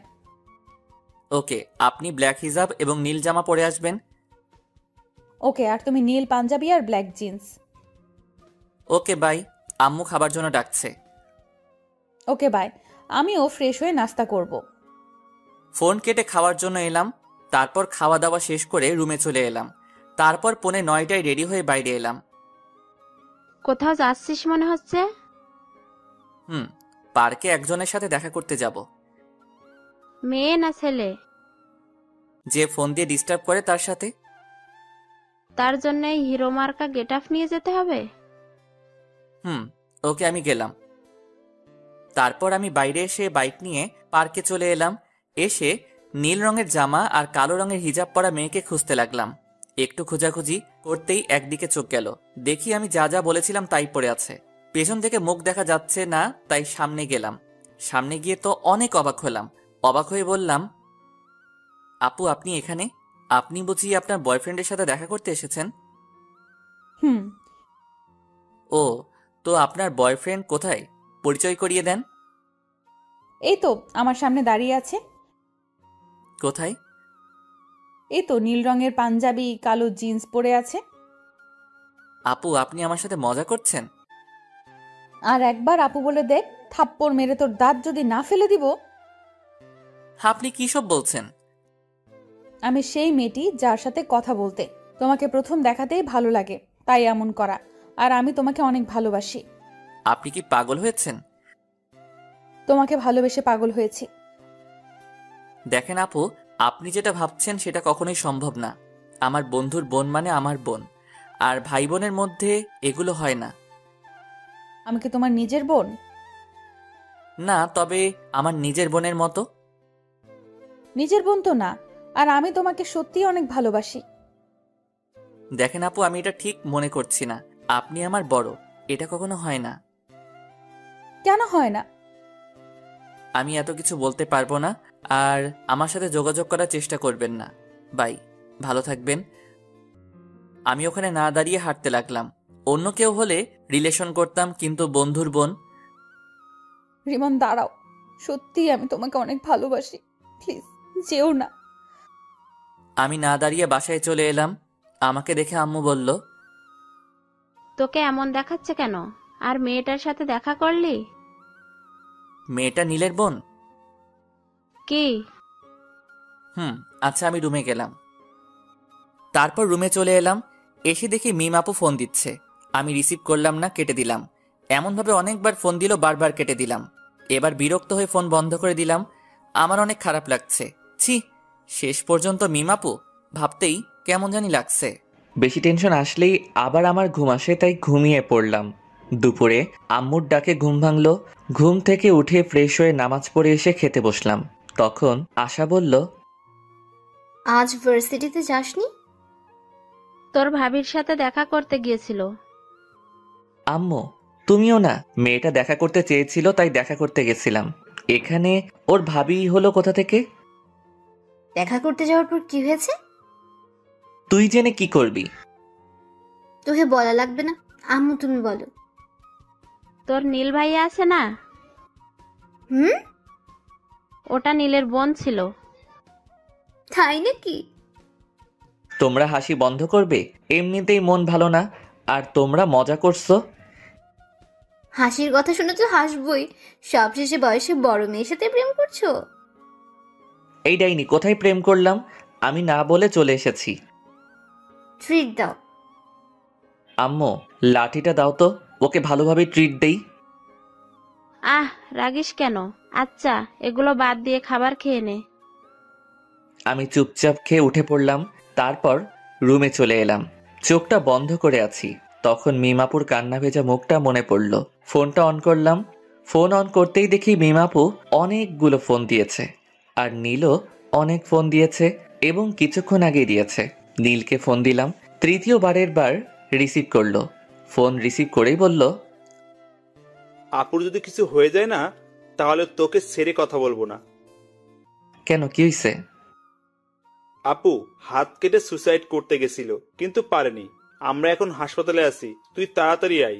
ওকে, আপনি ব্ল্যাক হিজাব এবং নীল জামা পরে আসবেন। ওকে, আর তুমি নীল পাঞ্জাবি আর ব্ল্যাক জিন্স। Okay bye. আম্মু খাবার জন্য ডাকছে। Okay bye. আমিও ফ্রেশ হয়ে নাস্তা করব। ফোন কেটে খাওয়ার জন্য এলাম। তারপর খাওয়া দাওয়া শেষ করে রুমে চলে এলাম। তারপর 9:45 রেডি হয়ে বাইরে এলাম। কোথাও যাচ্ছিস মনে হচ্ছে? পার্কে একজনের সাথে দেখা করতে যাব। মেয়ে না ছেলে? যে ফোন দিয়ে ডিস্টার্ব করে তার সাথে। তার জন্য এই হিরো মার্কা গেট আপ নিয়ে যেতে হবে? ওকে, আমি গেলাম। তারপর আমি বাইরে এসে বাইক নিয়ে পার্কে চলে এলাম। এসে নীল রঙের জামা আর কালো রঙের হিজাব পরা মেয়েকে খুঁজতে লাগলাম। একটু খোঁজাখুঁজি করতেই একদিকে চোখ গেল। দেখি আমি যা যা বলেছিলাম তাই পড়ে আছে। পেছন থেকে মুখ দেখা যাচ্ছে না, তাই সামনে গেলাম। সামনে গিয়ে তো অনেক অবাক হলাম। অবাক হয়ে বললাম, আপু আপনি এখানে? আপনি বুঝি আপনার বয়ফ্রেন্ডের সাথে দেখা করতে এসেছেন? হুম। ও, তো আপনার বয়ফ্রেন্ড কোথায়? পরিচয় করিয়ে দেন। এই তো আমার সামনে দাঁড়িয়ে আছে। কোথায়? এই তো নীল রঙের পাঞ্জাবি, কালো জিন্স পরে আছে। আপু আপনি আমার সাথে মজা করছেন? আর একবার আপু বলে দেখ, থাপ্পড় মেরে তোর দাঁত যদি না ফেলে দিব। আপনি কি সব বলছেন? আমি সেই মেয়েটি যার সাথে কথা বলতে তোমাকে প্রথম দেখাতেই ভালো লাগে, তাই এমন করা। আর আমি তোমাকে অনেক ভালোবাসি। আপনি কি পাগল হয়েছেন? তোমাকে ভালোবেসে পাগল হয়েছি। দেখেন আপু, আপনি যেটা ভাবছেন সেটা কখনোই সম্ভব না। আমার বন্ধুর বোন মানে আমার বোন, আর ভাই বোনের মধ্যে এগুলো হয় না। আমি কি তোমার নিজের বোন? না, তবে আমার নিজের বোনের মতো। নিজের বোন তো না। আর আমি তোমাকে সত্যিই অনেক ভালোবাসি। দেখেন আপু, আমি এটা ঠিক মনে করছি না। আপনি আমার বড়, এটা কখনো হয় না। কেন হয় না? আমি এত কিছু বলতে পারবো না। আর আমার সাথে যোগাযোগ করার চেষ্টা করবেন না। বাই, ভালো থাকবেন। আমি ওখানে না দাঁড়িয়ে হাঁটতে লাগলাম। অন্য কেউ হলে রিলেশন করতাম, কিন্তু বন্ধুর বোন। রিমন দাঁড়াও, সত্যিই আমি তোমাকে অনেক ভালোবাসি, প্লিজ যেও না। আমি না দাঁড়িয়ে বাসায় চলে এলাম। আমাকে দেখে আম্মু বলল, তোকে এমন দেখাচ্ছে কেন? আর মেয়েটার সাথে দেখা করলি? মেয়েটা নীলের বোন? কি? আচ্ছা, আমি রুমে গেলাম। তারপর রুমে চলে এলাম। এসে দেখি মিম আপু ফোন দিচ্ছে। আমি রিসিভ করলাম না, কেটে দিলাম। এমনভাবে অনেকবার ফোন দিল, বারবার কেটে দিলাম। এবার বিরক্ত হয়ে ফোন বন্ধ করে দিলাম। আমার অনেক খারাপ লাগছে। ছি, শেষ পর্যন্ত মিম আপু ভাবতেই কেমন জানি লাগছে। বেশি টেনশন আসলেই আবার আমার ঘুম আসে, তাই ঘুমিয়ে পড়লাম। দুপুরে আম্মুর ডাকে ঘুম ভাঙলো। ঘুম থেকে উঠে ফ্রেশ হয়ে নামাজ পড়ে এসে খেতে বসলাম। তখন আশা বলল, আজ ভার্সিটিতে যাসনি? তোর ভাবির সাথে দেখা করতে গিয়েছিল। আম্মু তুমিও না? মেয়েটা দেখা করতে চেয়েছিল, তাই দেখা করতে গেছিলাম। এখানে ওর ভাবি হলো কোথা থেকে? দেখা করতে যাওয়ার পর কি হয়েছে? তুই জেনে কি করবি? তোকে বলা লাগবে না, আম্মু তুমি বলো। তোর নীল ভাইয়া আছে না? হুম? ওটা নীলের বোন ছিল। তাই নাকি? তোমরা হাসি বন্ধ করবে? এমনিতেই মন ভালো না, আর তোমরা মজা করছো। হাসির কথা শুনে তো হাসবই। সবশেষে বয়সে বড় মেয়ের সাথে প্রেম করছো? এই ডাইনি, কোথায় প্রেম করলাম? আমি না বলে চলে এসেছি। ট্রিট দাও। আম্মু লাঠিটা দাও তো, ওকে ভালোভাবে ট্রিট দেই। আহ, রাগিস কেন? আচ্ছা, এগুলো বাদ দিয়ে খাবার খেয়ে নে। আমি চুপচাপ খেয়ে উঠে পড়লাম। তারপর রুমে চলে এলাম। চোখটা বন্ধ করে আছি। তখন মিমাপুর কান্না ভেজা মুখটা মনে পড়ল। ফোনটা অন করলাম। ফোন অন করতেই দেখি মিমাপু অনেকগুলো ফোন দিয়েছে, আর নীলও অনেক ফোন দিয়েছে, এবং কিছুক্ষণ আগে দিয়েছে। নীলকে ফোন দিলাম। তৃতীয়বারের বার রিসিভ করলো। ফোন রিসিভ করেই বলল, আপুর যদি কিছু হয়ে যায় না, তাহলে তোকে ছেড়ে কথা বলবো না। কেন, কি হয়েছে? আপু হাত কেটে সুসাইড করতে গেছিল, কিন্তু পারেনি। আমরা এখন হাসপাতালে আছি, তুই তাড়াতাড়ি আই।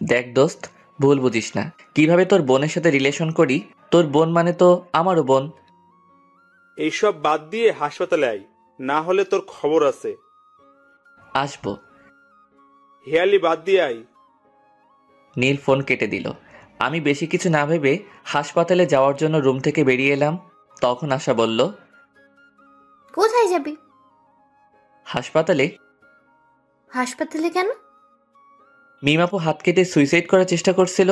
দেখ দোস্ত, ভুল বুঝিস না। কিভাবে তোর বোনের সাথে রিলেশন করি? তোর বোন মানে তো আমারও বোন। এইসব বাদ দিয়ে হাসপাতালে আই, না হলে তোর খবর আছে। আসবো। হেয়ালি বাদ দিয়ে আই। নীল ফোন কেটে দিল। আমি বেশি কিছু না ভেবে হাসপাতালে যাওয়ার জন্য রুম থেকে বেরিয়ে এলাম। তখন আশা বলল, কোথায় যাবি? হাসপাতালে। হাসপাতালে কেন? মিমাপু হাত কেটে সুইসাইড করার চেষ্টা করছিল।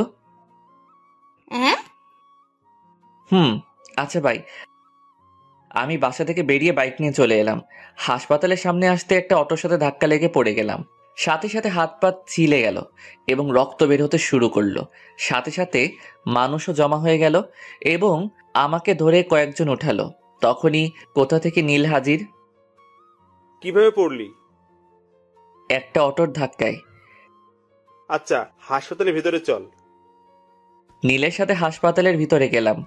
হ্যাঁ? আচ্ছা ভাই। আমি বাসা থেকে বেরিয়ে বাইক নিয়ে চলে এলাম। হাসপাতালের সামনে আসতে একটা অটোর সাথে ধাক্কা লেগে পড়ে গেলাম। সাথে সাথে হাত পা ছিলে গেল এবং রক্ত বের হতে শুরু করলো। সাথে সাথে মানুষও জমা হয়ে গেল এবং আমাকে ধরে কয়েকজন উঠালো। তখনই কোথা থেকে নীল হাজির। কিভাবে পড়লি? একটা অটোর ধাক্কায়। আচ্ছা, হাসপাতালের ভিতরে চল। নীলের সাথে হাসপাতালের ভিতরে গেলাম।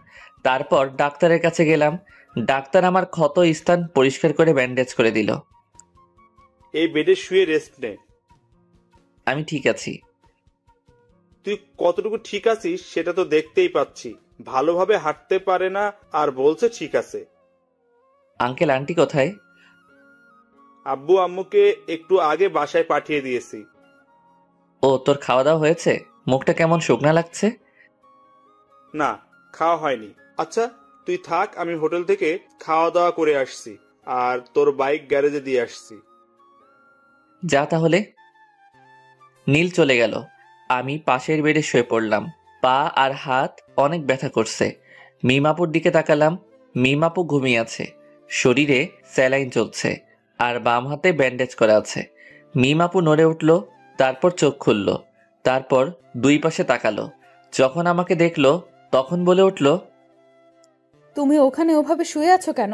তারপর ডাক্তারের কাছে গেলাম। ডাক্তার আমার ক্ষত স্থান পরিষ্কার করে ব্যান্ডেজ করে দিল। এই বেডে শুয়ে রেস্ট নে। আমি ঠিক আছি। তুই কতটুকু ঠিক আছিস সেটা তো দেখতেই পাচ্ছি। ভালোভাবে হাঁটতে পারে না আর বলছে ঠিক আছে। আঙ্কেল আন্টি কোথায়? আব্বু আম্মুকে একটু আগে বাসায় পাঠিয়ে দিয়েছি। ও, তোর খাওয়া দাওয়া হয়েছে? মুখটা কেমন শুকনা লাগছে। না, খাওয়া হয়নি। আচ্ছা তুই থাক, আমি হোটেল থেকে খাওয়া দাওয়া করে আসছি আর তোর বাইক গ্যারেজে দিয়ে আসছি। যা তাহলে। নীল চলে গেল। আমি পাশের বেডে শুয়ে পড়লাম। পা আর হাত অনেক ব্যথা করছে। মিমাপুর দিকে তাকালাম। মিমাপু ঘুমিয়ে আছে, শরীরে স্যালাইন চলছে আর বাম হাতে ব্যান্ডেজ করা আছে। মিমাপু নড়ে উঠল, তারপর চোখ খুলল, তারপর দুই পাশে তাকালো। যখন আমাকে দেখলো তখন বলে উঠল, তুমি ওখানে ওভাবে শুয়ে আছো কেন?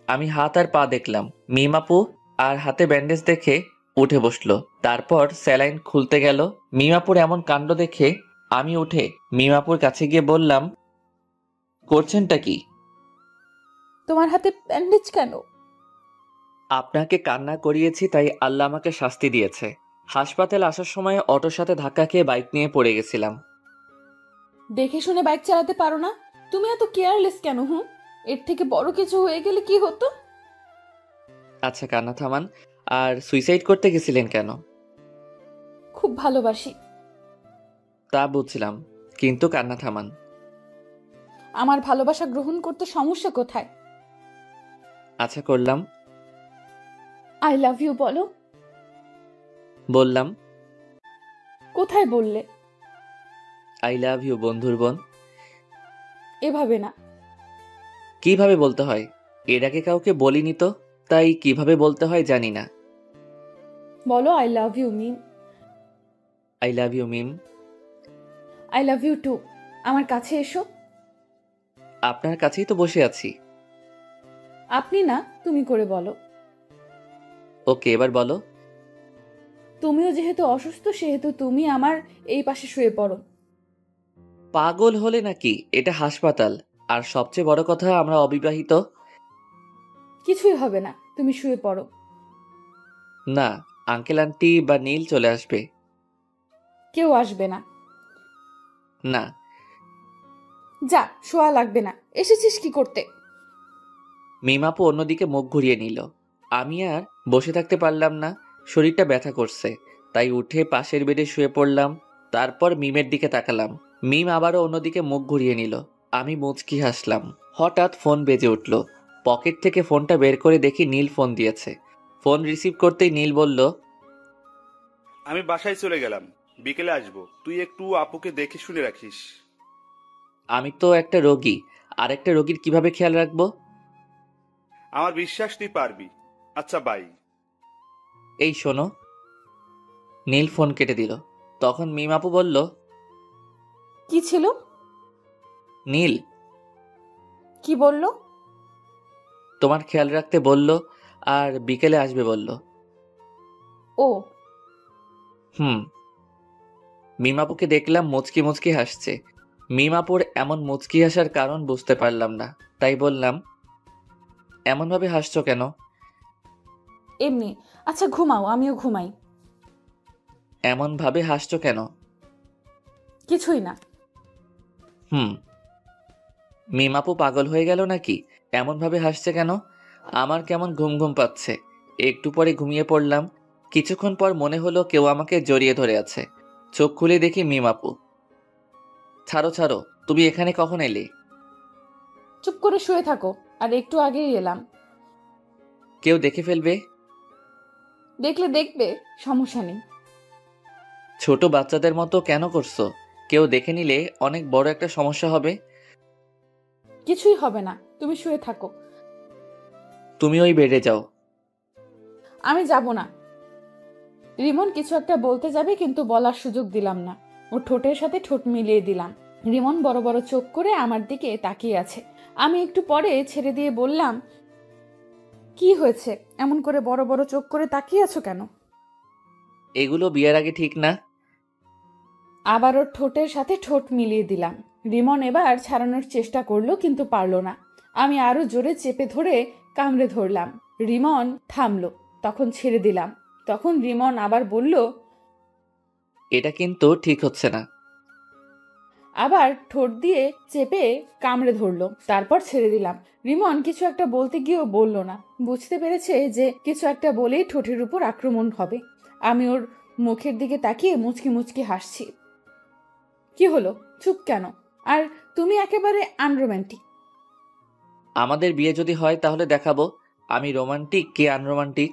আমি হাত আর পা দেখলাম। মিমাপু আর হাতে ব্যান্ডেজ দেখে উঠে বসলো। তারপর স্যালাইন খুলতে গেল। মিমাপুর এমন কাণ্ড দেখে আমি উঠে মিমাপুর কাছে গিয়ে বললাম, করছেনটা কি? তোমার হাতে ব্যান্ডেজ কেন? আপনাকে কান্না করিয়েছি তাই আল্লাহ আমাকে শাস্তি দিয়েছে। হাসপাতাল আসার সময় অটোর সাথে ধাক্কা খেয়ে বাইক নিয়ে পড়ে গেছিলাম। দেখে শুনে বাইক চালাতে পারো না? তুমি এত কেয়ারলেস কেন? এর থেকে বড় কিছু হয়ে গেলে কি হতো? আচ্ছা কান্না থামান। আর সুইসাইড করতে গেছিলেন কেন? খুব ভালোবাসি। তা বুঝছিলাম, কিন্তু কান্না থামান। আমার ভালোবাসা গ্রহণ করতে সমস্যা কোথায়? আচ্ছা করলাম। আই লাভ ইউ বলো। বললাম। কোথায় বললে? আই লাভ ইউ বন্ধুর বোন। এভাবে না। কিভাবে বলতে হয়? এর আগে কাউকে বলিনি তো, তাই কিভাবে বলতে হয় জানি না। বলো I love you Mim. I love you Mim. I love you too. আমার কাছে এসো। আপনার কাছেই তো বসে আছি। আপনি না, তুমি করে বলো। ওকে, এবার বলো। তুমিও যেহেতু অসুস্থ সেহেতু তুমি আমার এই পাশে শুয়ে পড়ো। পাগল হলে নাকি? এটা হাসপাতাল। আর সবচেয়ে বড় কথা, আমরা অবিবাহিত। কিছুই হবে না, তুমি শুয়ে পড়ো। না, আঙ্কেল আন্টি বা নীল চলে আসবে। কেউ আসবে না। না। যা, শোয়া লাগবে না। এসেছিস কি করতে? মিমাপু অন্যদিকে মুখ ঘুরিয়ে নিল। আমি আর বসে থাকতে পারলাম না, শরীরটা ব্যথা করছে। তাই উঠে পাশের বেডে শুয়ে পড়লাম। তারপর মিমের দিকে তাকালাম। মিম আবারও অন্যদিকে মুখ ঘুরিয়ে নিল। আমি মুচকি হাসলাম। হঠাৎ ফোন বেজে উঠল। পকেট থেকে ফোনটা বের করে দেখি নীল ফোন দিয়েছে। ফোন রিসিভ করতেই নীল বলল, আমি বাসায় চলে গেলাম, বিকেলে আসবো। তুই একটু আপুকে দেখে শুনে রাখিস। আমি তো একটা রোগী, আর একটা রোগীর কিভাবে খেয়াল রাখবো? আমার বিশ্বাস তুই পারবি। আচ্ছা বাই। এই শোনো। নীল ফোন কেটে দিল। তখন মিম আপু বলল, কি ছিল? নীল কি বললো? তোমার খেয়াল রাখতে বলল আর বিকেলে আসবে বলল। ও। মিমাপুকে দেখলাম মুচকি মুচকি হাসছে। মিমাপুর এমন মুচকি হাসার কারণ বুঝতে পারলাম না, তাই বললাম, এমনভাবে হাসছো কেন? এমনি। আচ্ছা ঘুমাও, আমিও ঘুমাই। এমনভাবে হাসছো কেন? কিছুই না। মিমাপু পাগল হয়ে গেল নাকি? এমনভাবে হাসছে কেন? আমার কেমন ঘুম ঘুম পাচ্ছে। একটু পরে ঘুমিয়ে পড়লাম। কিছুক্ষণ পর মনে হলো কেউ আমাকে জড়িয়ে ধরে আছে। চোখ খুলে দেখি মিমাপু। ছাড়ো ছাড়ো, তুমি এখানে কখন এলে? চুপ করে শুয়ে থাকো। আর একটু আগেই এলাম। কেউ দেখে ফেলবে। দেখলে দেখবে, সমস্যা নেই। ছোট বাচ্চাদের মতো কেন করছো? কেউ দেখে নিলে অনেক বড় একটা সমস্যা হবে। কিছুই হবে না, তুমি শুয়ে থাকো। তুমি ওই বেডে যাও। আমি যাব না। রিমন কিছু একটা বলতে যাবে কিন্তু বলার সুযোগ দিলাম না। ও ঠোঁটের সাথে ঠোঁট মিলিয়ে দিলাম। রিমন বড় বড় চোখ করে আমার দিকে তাকিয়ে আছে। আমি একটু পরে ছেড়ে দিয়ে বললাম, কি হয়েছে? এমন করে বড় বড় চোখ করে তাকিয়ে আছো কেন? এগুলো বিয়ের আগে ঠিক না। আবার ওর ঠোঁটের সাথে ঠোঁট মিলিয়ে দিলাম। রিমন এবার ছাড়ানোর চেষ্টা করলো, কিন্তু পারলো না। আমি আরো জোরে চেপে ধরে কামড়ে ধরলাম। রিমন থামলো, তখন ছেড়ে দিলাম। তখন রিমন আবার বলল, এটা কিন্তু ঠিক হচ্ছে না। আবার ঠোঁট দিয়ে চেপে কামড়ে ধরলো, তারপর ছেড়ে দিলাম। রিমন কিছু একটা বলতে গিয়েও বলল না। বুঝতে পেরেছে যে কিছু একটা বলেই ঠোঁটের উপর আক্রমণ হবে। আমি ওর মুখের দিকে তাকিয়ে মুচকি মুচকি হাসছি। কি হলো, চুপ কেন? আর তুমি একেবারে আনরোম্যান্টিক। আমাদের বিয়ে যদি হয় তাহলে দেখাবো আমি রোমান্টিক কি আনরোমান্টিক।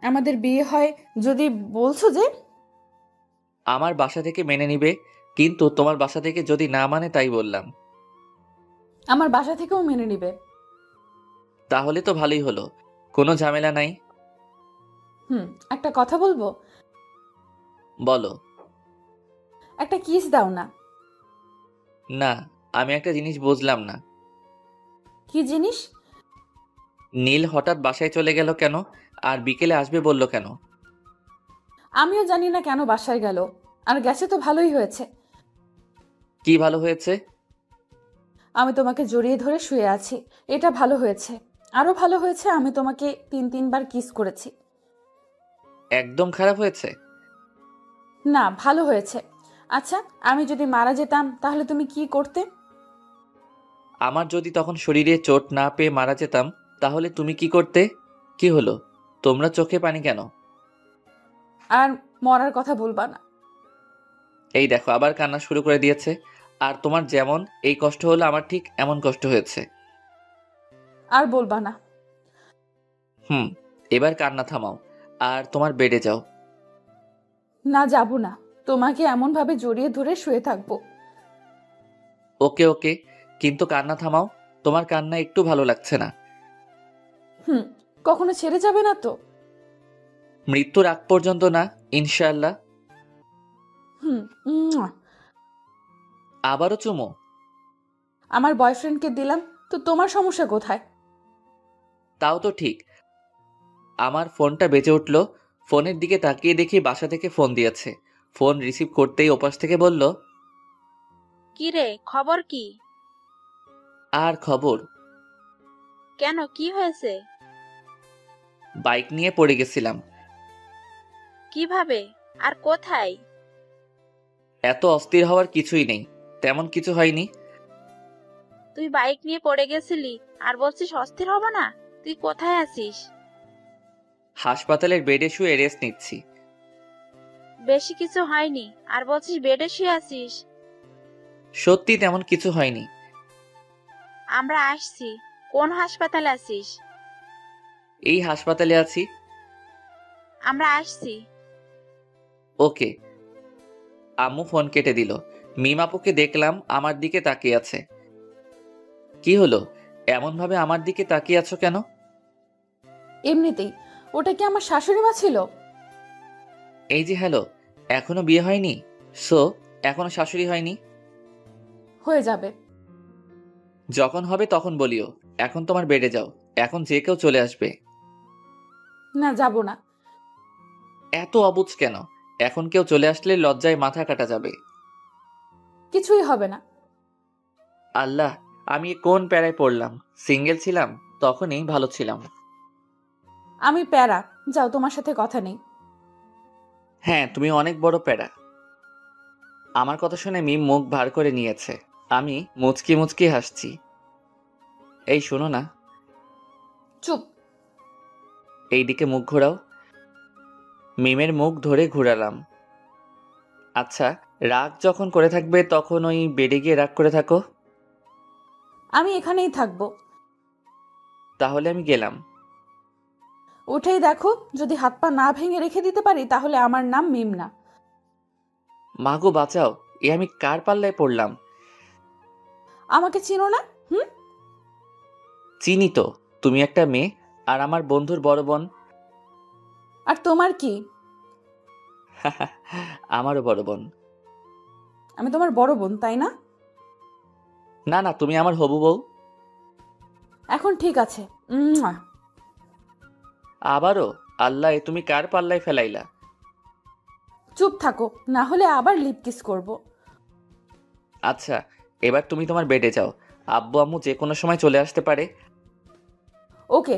আমাদের বিয়ে হয় যদি বলছো যে। আমার বাসা থেকে মেনে নিবে, কিন্তু তোমার বাসা থেকে যদি না মানে তাই বললাম। আমার বাসা থেকেও মেনে নিবে। তাহলে তো ভালোই হলো, কোনো ঝামেলা নাই। একটা কথা বলবো? বলো। একটা কিস দাও না। না, আমি একটা জিনিস বুঝলাম না। কি জিনিস? নীল হঠাৎ বাসায় চলে গেল কেন, আর বিকেলে আসবে বলল কেন? আমিও জানি না কেন বাসায় গেল, আর গেছে তো ভালোই হয়েছে। কি ভালো হয়েছে? আমি তোমাকে জড়িয়ে ধরে শুয়ে আছি, এটা ভালো হয়েছে। আরো ভালো হয়েছে আমি তোমাকে 3-3বার কিস করেছি। একদম খারাপ হয়েছে? না, ভালো হয়েছে। আচ্ছা, আমি যদি মারা যেতাম তাহলে তুমি কি করতে? আমার যদি তখন শরীরে চোট না পেয়ে মারা যেতাম তাহলে তুমি কি করতে? কি হলো, তোমরা চোখে পানি কেন? আর মরার কথা বলবা না। এই দেখো আবার কান্না শুরু করে দিয়েছে। আর তোমার যেমন এই কষ্ট হলো আমার ঠিক এমন কষ্ট হয়েছে। আর বলবা না। এবার কান্না থামাও আর তোমার বেডে যাও। না, যাব না। তোমাকে এমন ভাবে জড়িয়ে ধরে শুয়ে থাকবো। ওকে ওকে, কিন্তু কান্না থামাও। তোমার কান্না একটু ভালো লাগছে না। কখনো ছেড়ে যাবে না তো? মৃত্যুর আগ পর্যন্ত না, ইনশাআল্লাহ। উম্মুয়া। আবারও চুমো? আমার বয়ফ্রেন্ডকে দিলাম তো তোমার সমস্যা কোথায়? তাও তো ঠিক। আমার ফোনটা বেজে উঠল। ফোনের দিকে তাকিয়ে দেখি বাসা থেকে ফোন দিয়েছে। ফোন রিসিভ করতেই ওপাশ থেকে বলল, কি রে, খবর কি? আর খবর? কেন, কি হয়েছে? বাইক নিয়ে পড়ে গেছিলাম। কিভাবে আর কোথায়? এত অস্থির হওয়ার কিছুই নেই, তেমন কিছু হয়নি। তুই বাইক নিয়ে পড়ে গেছিলি আর বলছিস অস্থির হব না? তুই কোথায় আছিস? হাসপাতালের বেডে শুয়ে রেস্ট নিচ্ছি। বেশি কিছু হয়নি আর বলছিস বেডে শুয়ে আছিস? সত্যি তেমন কিছু হয়নি। আমরা আসছি। কোন হাসপাতালে আছিস? এই হাসপাতালে আছি। আমরা আসছি। ওকে। আম্মু ফোন কেটে দিল। মিম আপুকে দেখলাম আমার দিকে তাকিয়ে আছে। কি হলো, এমন ভাবে আমার দিকে তাকিয়ে আছো কেন? এমনিতেই। ওটা কি আমার শাশুড়ি মা ছিল? এই যে হ্যালো, এখনো বিয়ে হয়নি? সো এখনো শাশুড়ি হয়নি? হয়ে যাবে। যখন হবে তখন বলিও। এখন তোমার বেডে যাও, এখন যে কেউ চলে আসবে। না, যাব না। এত অবুঝ কেন? এখন কেউ চলে আসলে লজ্জায় মাথা কাটা যাবে। কিছুই হবে না। আল্লাহ, আমি কোন প্যারায় পড়লাম। সিঙ্গেল ছিলাম তখনই ভালো ছিলাম। আমি প্যারা। যাও, তোমার সাথে কথা নেই। হ্যাঁ, তুমি অনেক বড় প্যারা। আমার কথা শুনে মিম মুখ ভার করে নিয়েছে। আমি মুচকি মুচকি হাসছি। এই শোনো না। চুপ। এইদিকে মুখ ঘোরাও। মিমের মুখ ধরে ঘুরালাম। আচ্ছা, রাগ যখন করে থাকবে তখন ওই বেডে গিয়ে রাগ করে থাকো। আমি এখানেই থাকবো। তাহলে আমি গেলাম। উঠেই দেখো, যদি হাত পা না ভেঙে রেখে দিতে পারি তাহলে আমার নাম মিম না। মাগো বাঁচাও, এ আমি কার পাল্লায় পড়লাম? আমাকে চিনো না? চিনি তো, তুমি একটা মেয়ে আর আমার বন্ধুর বড় বোন। আর তোমার কি? আমারও বড় বোন। আমি তোমার বড় বোন, তাই না? না না, তুমি আমার হবু বউ। এখন ঠিক আছে। আবারও? আল্লাহ, এ তুমি কার পাল্লায় ফেলাইলা? চুপ থাকো, না হলে আবার লিপ কিস করব। আচ্ছা, এবার তুমি তোমার বেডে যাও। আব্বু আম্মু যে কোনো সময় চলে আসতে পারে। ওকে।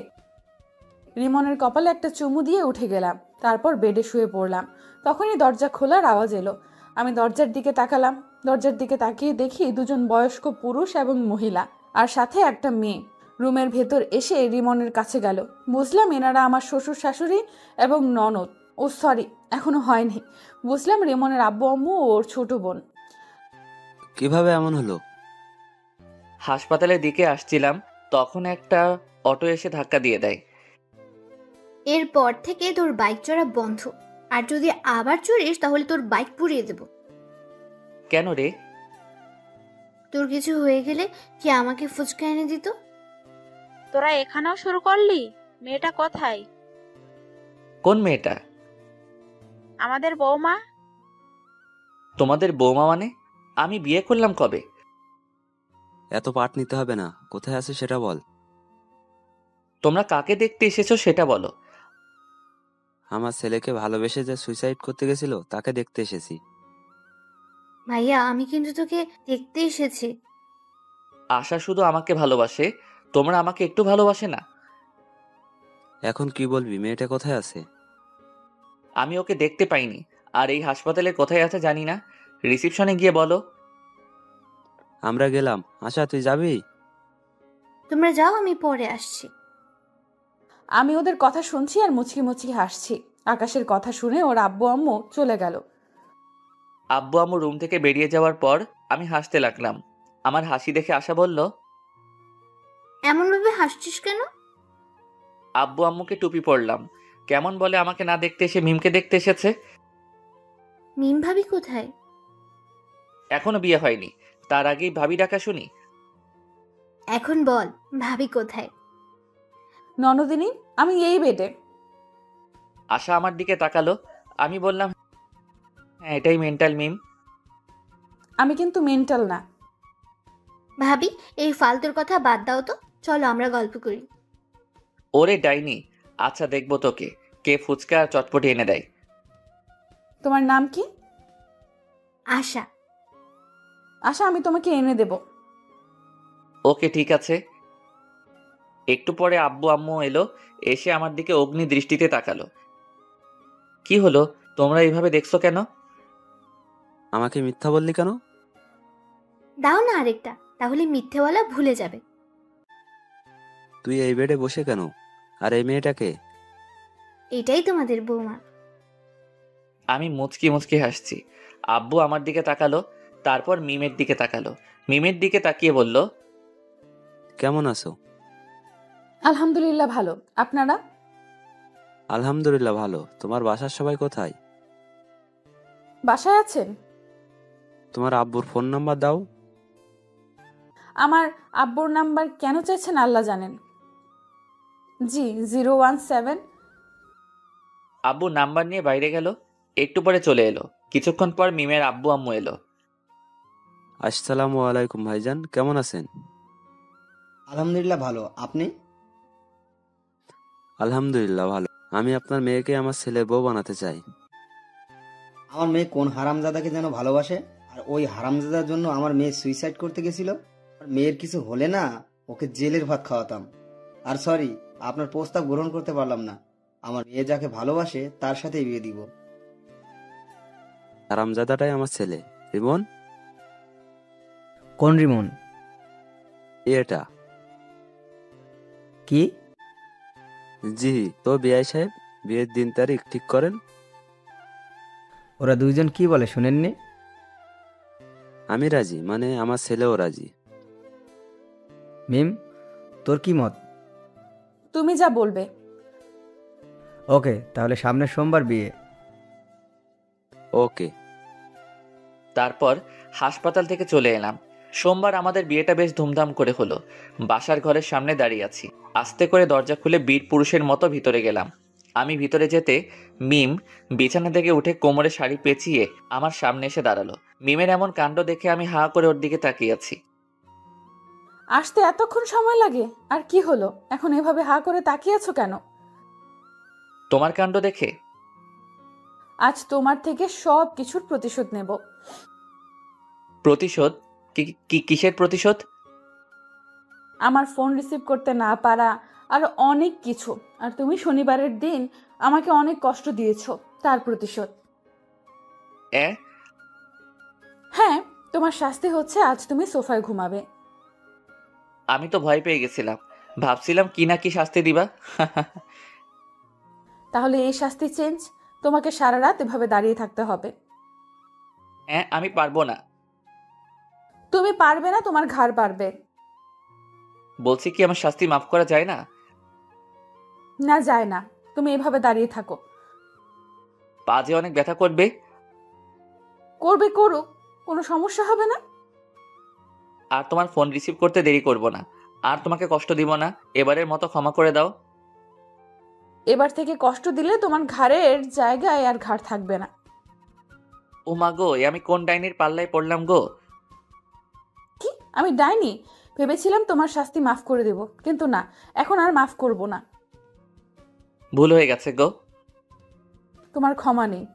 রিমনের কপালে একটা চুমু দিয়ে উঠে গেলাম, তারপর বেডে শুয়ে পড়লাম। তখনই দরজা খোলার আওয়াজ এলো। আমি দরজার দিকে তাকালাম। দরজার দিকে তাকিয়ে দেখি দুজন বয়স্ক পুরুষ এবং মহিলা, আর সাথে একটা মেয়ে রুমের ভেতর এসে রিমনের কাছে গেল। বুঝলাম এনারা আমার শ্বশুর শাশুড়ি এবং ননদ। ও সরি, এখনো হয়নি। বুঝলাম রিমনের আব্বু আম্মু ও ওর ছোট বোন। কিভাবে এমন হলো? হাসপাতালের দিকে আসছিলাম, তখন একটা অটো এসে ধাক্কা দিয়ে দেয়। এরপর থেকে তোর বাইক চড়া বন্ধ, আর যদি আবার চড়িস তাহলে তোর বাইক পুড়িয়ে দেব। কেন রে? তোর কিছু হয়ে গেলে কি আমাকে ফুচকা এনে দিত? তোরা এখানেও শুরু করলি? মেয়েটা কোথায়? কোন মেয়েটা? আমাদের বৌমা। তোমাদের বৌমা মানে? আমি বিয়ে করলাম কবে? এত পাট নিতে হবে না, কোথায় আছে সেটা বল। তোমরা কাকে দেখতে এসেছো সেটা বলো। আমার ছেলেকে ভালোবেসে যে সুইসাইড করতে গেছিল তাকে দেখতে এসেছি। ভাইয়া, আমি কিন্তু তোকে দেখতে এসেছি। আশা শুধু আমাকে ভালোবাসে, তোমরা আমাকে একটু ভালোবাসে না? এখন কি বলবি, মেয়েটা কোথায় আছে? আমি ওকে দেখতে পাইনি, আর এই হাসপাতালে কোথায় আছে জানি না। রিসিপশনে গিয়ে বলো। আমরা গেলাম। আশা, তুই যাবি? তোমরা যাও, আমি পরে আসছি। আমি ওদের কথা শুনছি আর মুচকি মুচকি হাসছি। আকাশের কথা শুনে ওর আব্বু আম্মু চলে গেল। আব্বু আম্মু রুম থেকে বেরিয়ে যাওয়ার পর আমি হাসতে লাগলাম। আমার হাসি দেখে আশা বলল, এমন ভাবে হাসছিস কেন? আব্বু আম্মুকে টুপি পরলাম। কেমন বলে আমাকে না দেখতে এসে মিমকে দেখতে এসেছে। মিম ভাবি কোথায়? এখনো বিয়ে হয়নি, তার আগেই ভাবি ডাকা শুনি। এখন বল, ভাবি কোথায়? ননদিনী, আমি এই বেডে। আশা আমার দিকে তাকালো। আমি বললাম, হ্যাঁ এটাই মেন্টাল মিম। আমি কিন্তু মেন্টাল না। ভাবি, এই ফালতুর কথা বাদ দাও তো, চলো আমরা গল্প করি। ওরে ডাইনি, আচ্ছা দেখবো তোকে কে ফুচকা আর চটপটি এনে দেয়। তোমার নাম কি? আশা। আশা, আমি তোমাকে এনে দেব। ওকে ঠিক আছে। একটু পরে আব্বু আম্মু এলো, এসে আমার দিকে অগ্নি দৃষ্টিতে তাকালো। কি হলো, তোমরা এইভাবে দেখছো কেন? আমাকে মিথ্যা বললি কেন? দাও না আরেকটা, তাহলে মিথ্যেওয়ালা ভুলে যাবে। তুই এই বেডে বসে কেন? আর এই মেয়েটাকে? এটাই তোমাদের বৌমা। আমি মুচকি মুচকি হাসছি। আব্বু আমার দিকে তাকালো, তারপর মিমের দিকে তাকালো। মিমের দিকে তাকিয়ে বলল, কেমন আছো? আলহামদুলিল্লাহ ভালো। আপনারা? আলহামদুলিল্লাহ ভালো। তোমার বাসার সবাই কোথায়? বাসায় আছেন? তোমার আব্বুর ফোন নাম্বার দাও। আমার আব্বুর নাম্বার কেন চাইছেন আল্লাহ জানেন। জি, 017। আব্বু নাম্বার নিয়ে বাইরে গেল। একটু পরে চলে এলো। কিছুক্ষণ পর মিমের আব্বু আম্মু এলো। আসসালামু আলাইকুম ভাইজান, কেমন আছেন? আলহামদুলিল্লাহ ভালো। আপনি? আলহামদুলিল্লাহ ভালো। আমি আপনার মেয়েকে আমার ছেলের বউ বানাতে চাই। আমার মেয়ে কোন হারামজাদাকে যেন ভালোবাসে, আর ওই হারামজাদার জন্য আমার মেয়ে সুইসাইড করতে গেছিল। আর মেয়ের কিছু হলে না, ওকে জেলের ভাত খাওয়াতাম। আর সরি, আপনার প্রস্তাব গ্রহণ করতে পারলাম না। আমার মেয়ে যাকে ভালোবাসে তার সাথেই বিয়ে দিব। হারামজাদাটাই আমার ছেলে। রিমন? কোন রিমন? এটা কি? জি, তো বিআই সাহেব, বিয়ের দিন তারিখ ঠিক করেন। ওরা দুইজন কি বলে শুনেননি? আমি রাজি, মানে আমার ছেলেও রাজি। মিম, তোর কি মত? তুমি যা বলবে। ওকে, তাহলে সামনের সোমবার বিয়ে। ওকে। তারপর হাসপাতাল থেকে চলে এলাম। সোমবার আমাদের বিয়েটা বেশ ধুমধাম করে হলো। বাসার ঘরের সামনে দাঁড়িয়ে আছি। আস্তে করে দরজা খুলে বীর পুরুষের মতো ভিতরে গেলাম। আমি ভিতরে যেতে মিম বিছানা থেকে উঠে কোমরে শাড়ি পেঁচিয়ে আমার সামনে এসে দাঁড়ালো। মিমের এমন কাণ্ড দেখে আমি হাঁ করে ওর দিকে তাকিয়ে আছি। আসতে এতক্ষণ সময় লাগে? আর কি হলো, এখন এভাবে হা করে তাকিয়ে আছো কেন? তোমার কাণ্ড দেখে? আজ তোমার থেকে সব কিছুর প্রতিশোধ নেব। প্রতিশোধ? কিসের প্রতিশোধ? আমার ফোন রিসিভ করতে না পারা আর অনেক কিছু। আর তুমি শনিবারের দিন আমাকে অনেক কষ্ট দিয়েছো, তার প্রতিশোধ। এ হ্যাঁ, তোমার শাস্তি হচ্ছে আজ তুমি সোফায় ঘুমাবে। আমি তো ভয় পেয়ে গেছিলাম, ভাবছিলাম কি না কি শাস্তি দিবা। তাহলে এই শাস্তি চেঞ্জ, তোমাকে সারা রাত এভাবে দাঁড়িয়ে থাকতে হবে। হ্যাঁ, আমি পারবো না। তুমি পারবে না, তোমার ঘাড় পারবে। বলছি কি আমার শাস্তি মাফ করা যায় না? না, যায় না। তুমি এভাবে দাঁড়িয়ে থাকো। পা যে অনেক ব্যথা করবে। করবে, করুক, কোনো সমস্যা হবে না। আর তোমার ফোন রিসিভ করতে দেরি করব না, আর তোমাকে কষ্ট দিব না। এবারের মতো ক্ষমা করে দাও। এবার থেকে কষ্ট দিলে তোমার ঘাড়ের জায়গায় আর ঘাড় থাকবে না। ও মা গো, এ আমি কোন ডাইনির পাল্লায় পড়লাম গো? কি, আমি ডাইনি? ভেবেছিলাম তোমার শাস্তি মাফ করে দেব, কিন্তু না, এখন আর মাফ করব না। ভুল হয়ে গেছে গো। তোমার ক্ষমা নেই।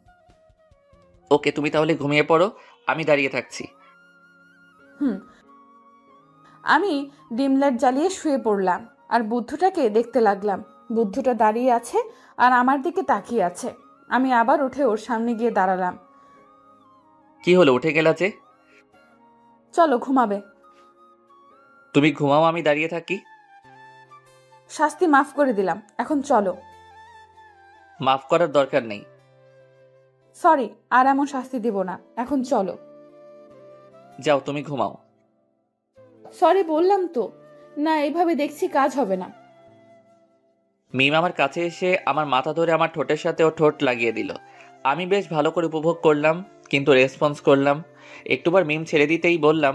ওকে, তুমি তাহলে ঘুমিয়ে পড়ো, আমি দাঁড়িয়ে থাকছি। আমি ডিম লাইট জ্বালিয়ে শুয়ে পড়লাম আর বুদ্ধটাকে দেখতে লাগলাম। বুদ্ধটা দাঁড়িয়ে আছে আর আমার দিকে তাকিয়ে আছে। আমি আবার উঠে ওর সামনে গিয়ে দাঁড়ালাম। কি হলো, উঠে গেলা যে? চলো, ঘুমাবে। তুমি ঘুমাও, আমি দাঁড়িয়ে থাকি। শাস্তি মাফ করে দিলাম, এখন চলো। মাফ করার দরকার নেই। সরি, আর এমন শাস্তি দিব না, এখন চলো। যাও, তুমি ঘুমাও। সরি বললাম তো। না, এভাবে দেখছি কাজ হবে না। মিম আমার কাছে এসে আমার মাথা ধরে আমার ঠোঁটের সাথে ও ঠোঁট লাগিয়ে দিল। আমি বেশ ভালো করে উপভোগ করলাম, কিন্তু রেসপন্স করলাম। একটুবার মিম ছেড়ে দিতেই বললাম,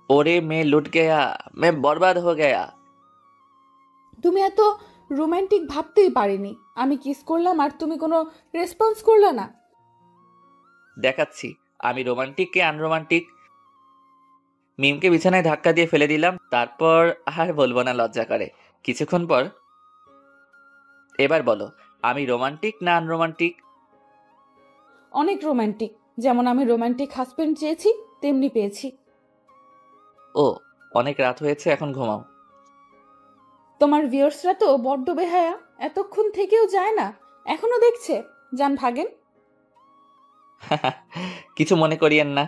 ওরে মে লুট গেয়া, মে বরবাদ হো গেয়া। তুমি এত রোমান্টিক ভাবতেই পারিনি। আমি কিস করলাম আর তুমি কোনো রেসপন্স করলে না। দেখাচ্ছি আমি রোমান্টিক কে আনরোমান্টিক। মিমকে বিছানায় ধাক্কা দিয়ে ফেলে দিলাম, তারপর আর বলবো না, লজ্জা করে। কিছুক্ষণ পর, এবার বলো আমি রোমান্টিক না আনরোমান্টিক? অনেক রোমান্টিক। যেমন আমি রোমান্টিক হাজবেন্ড চেয়েছি, তেমনি পেয়েছি। ও, অনেক রাত হয়েছে, এখন ঘুমাও। তোমার ভিউয়ার্সরা তো বড্ড বেহায়া, এতক্ষণ থেকেও যায় না, এখনো দেখছে। যান, ভাগেন। কিছু মনে করিয়েন না,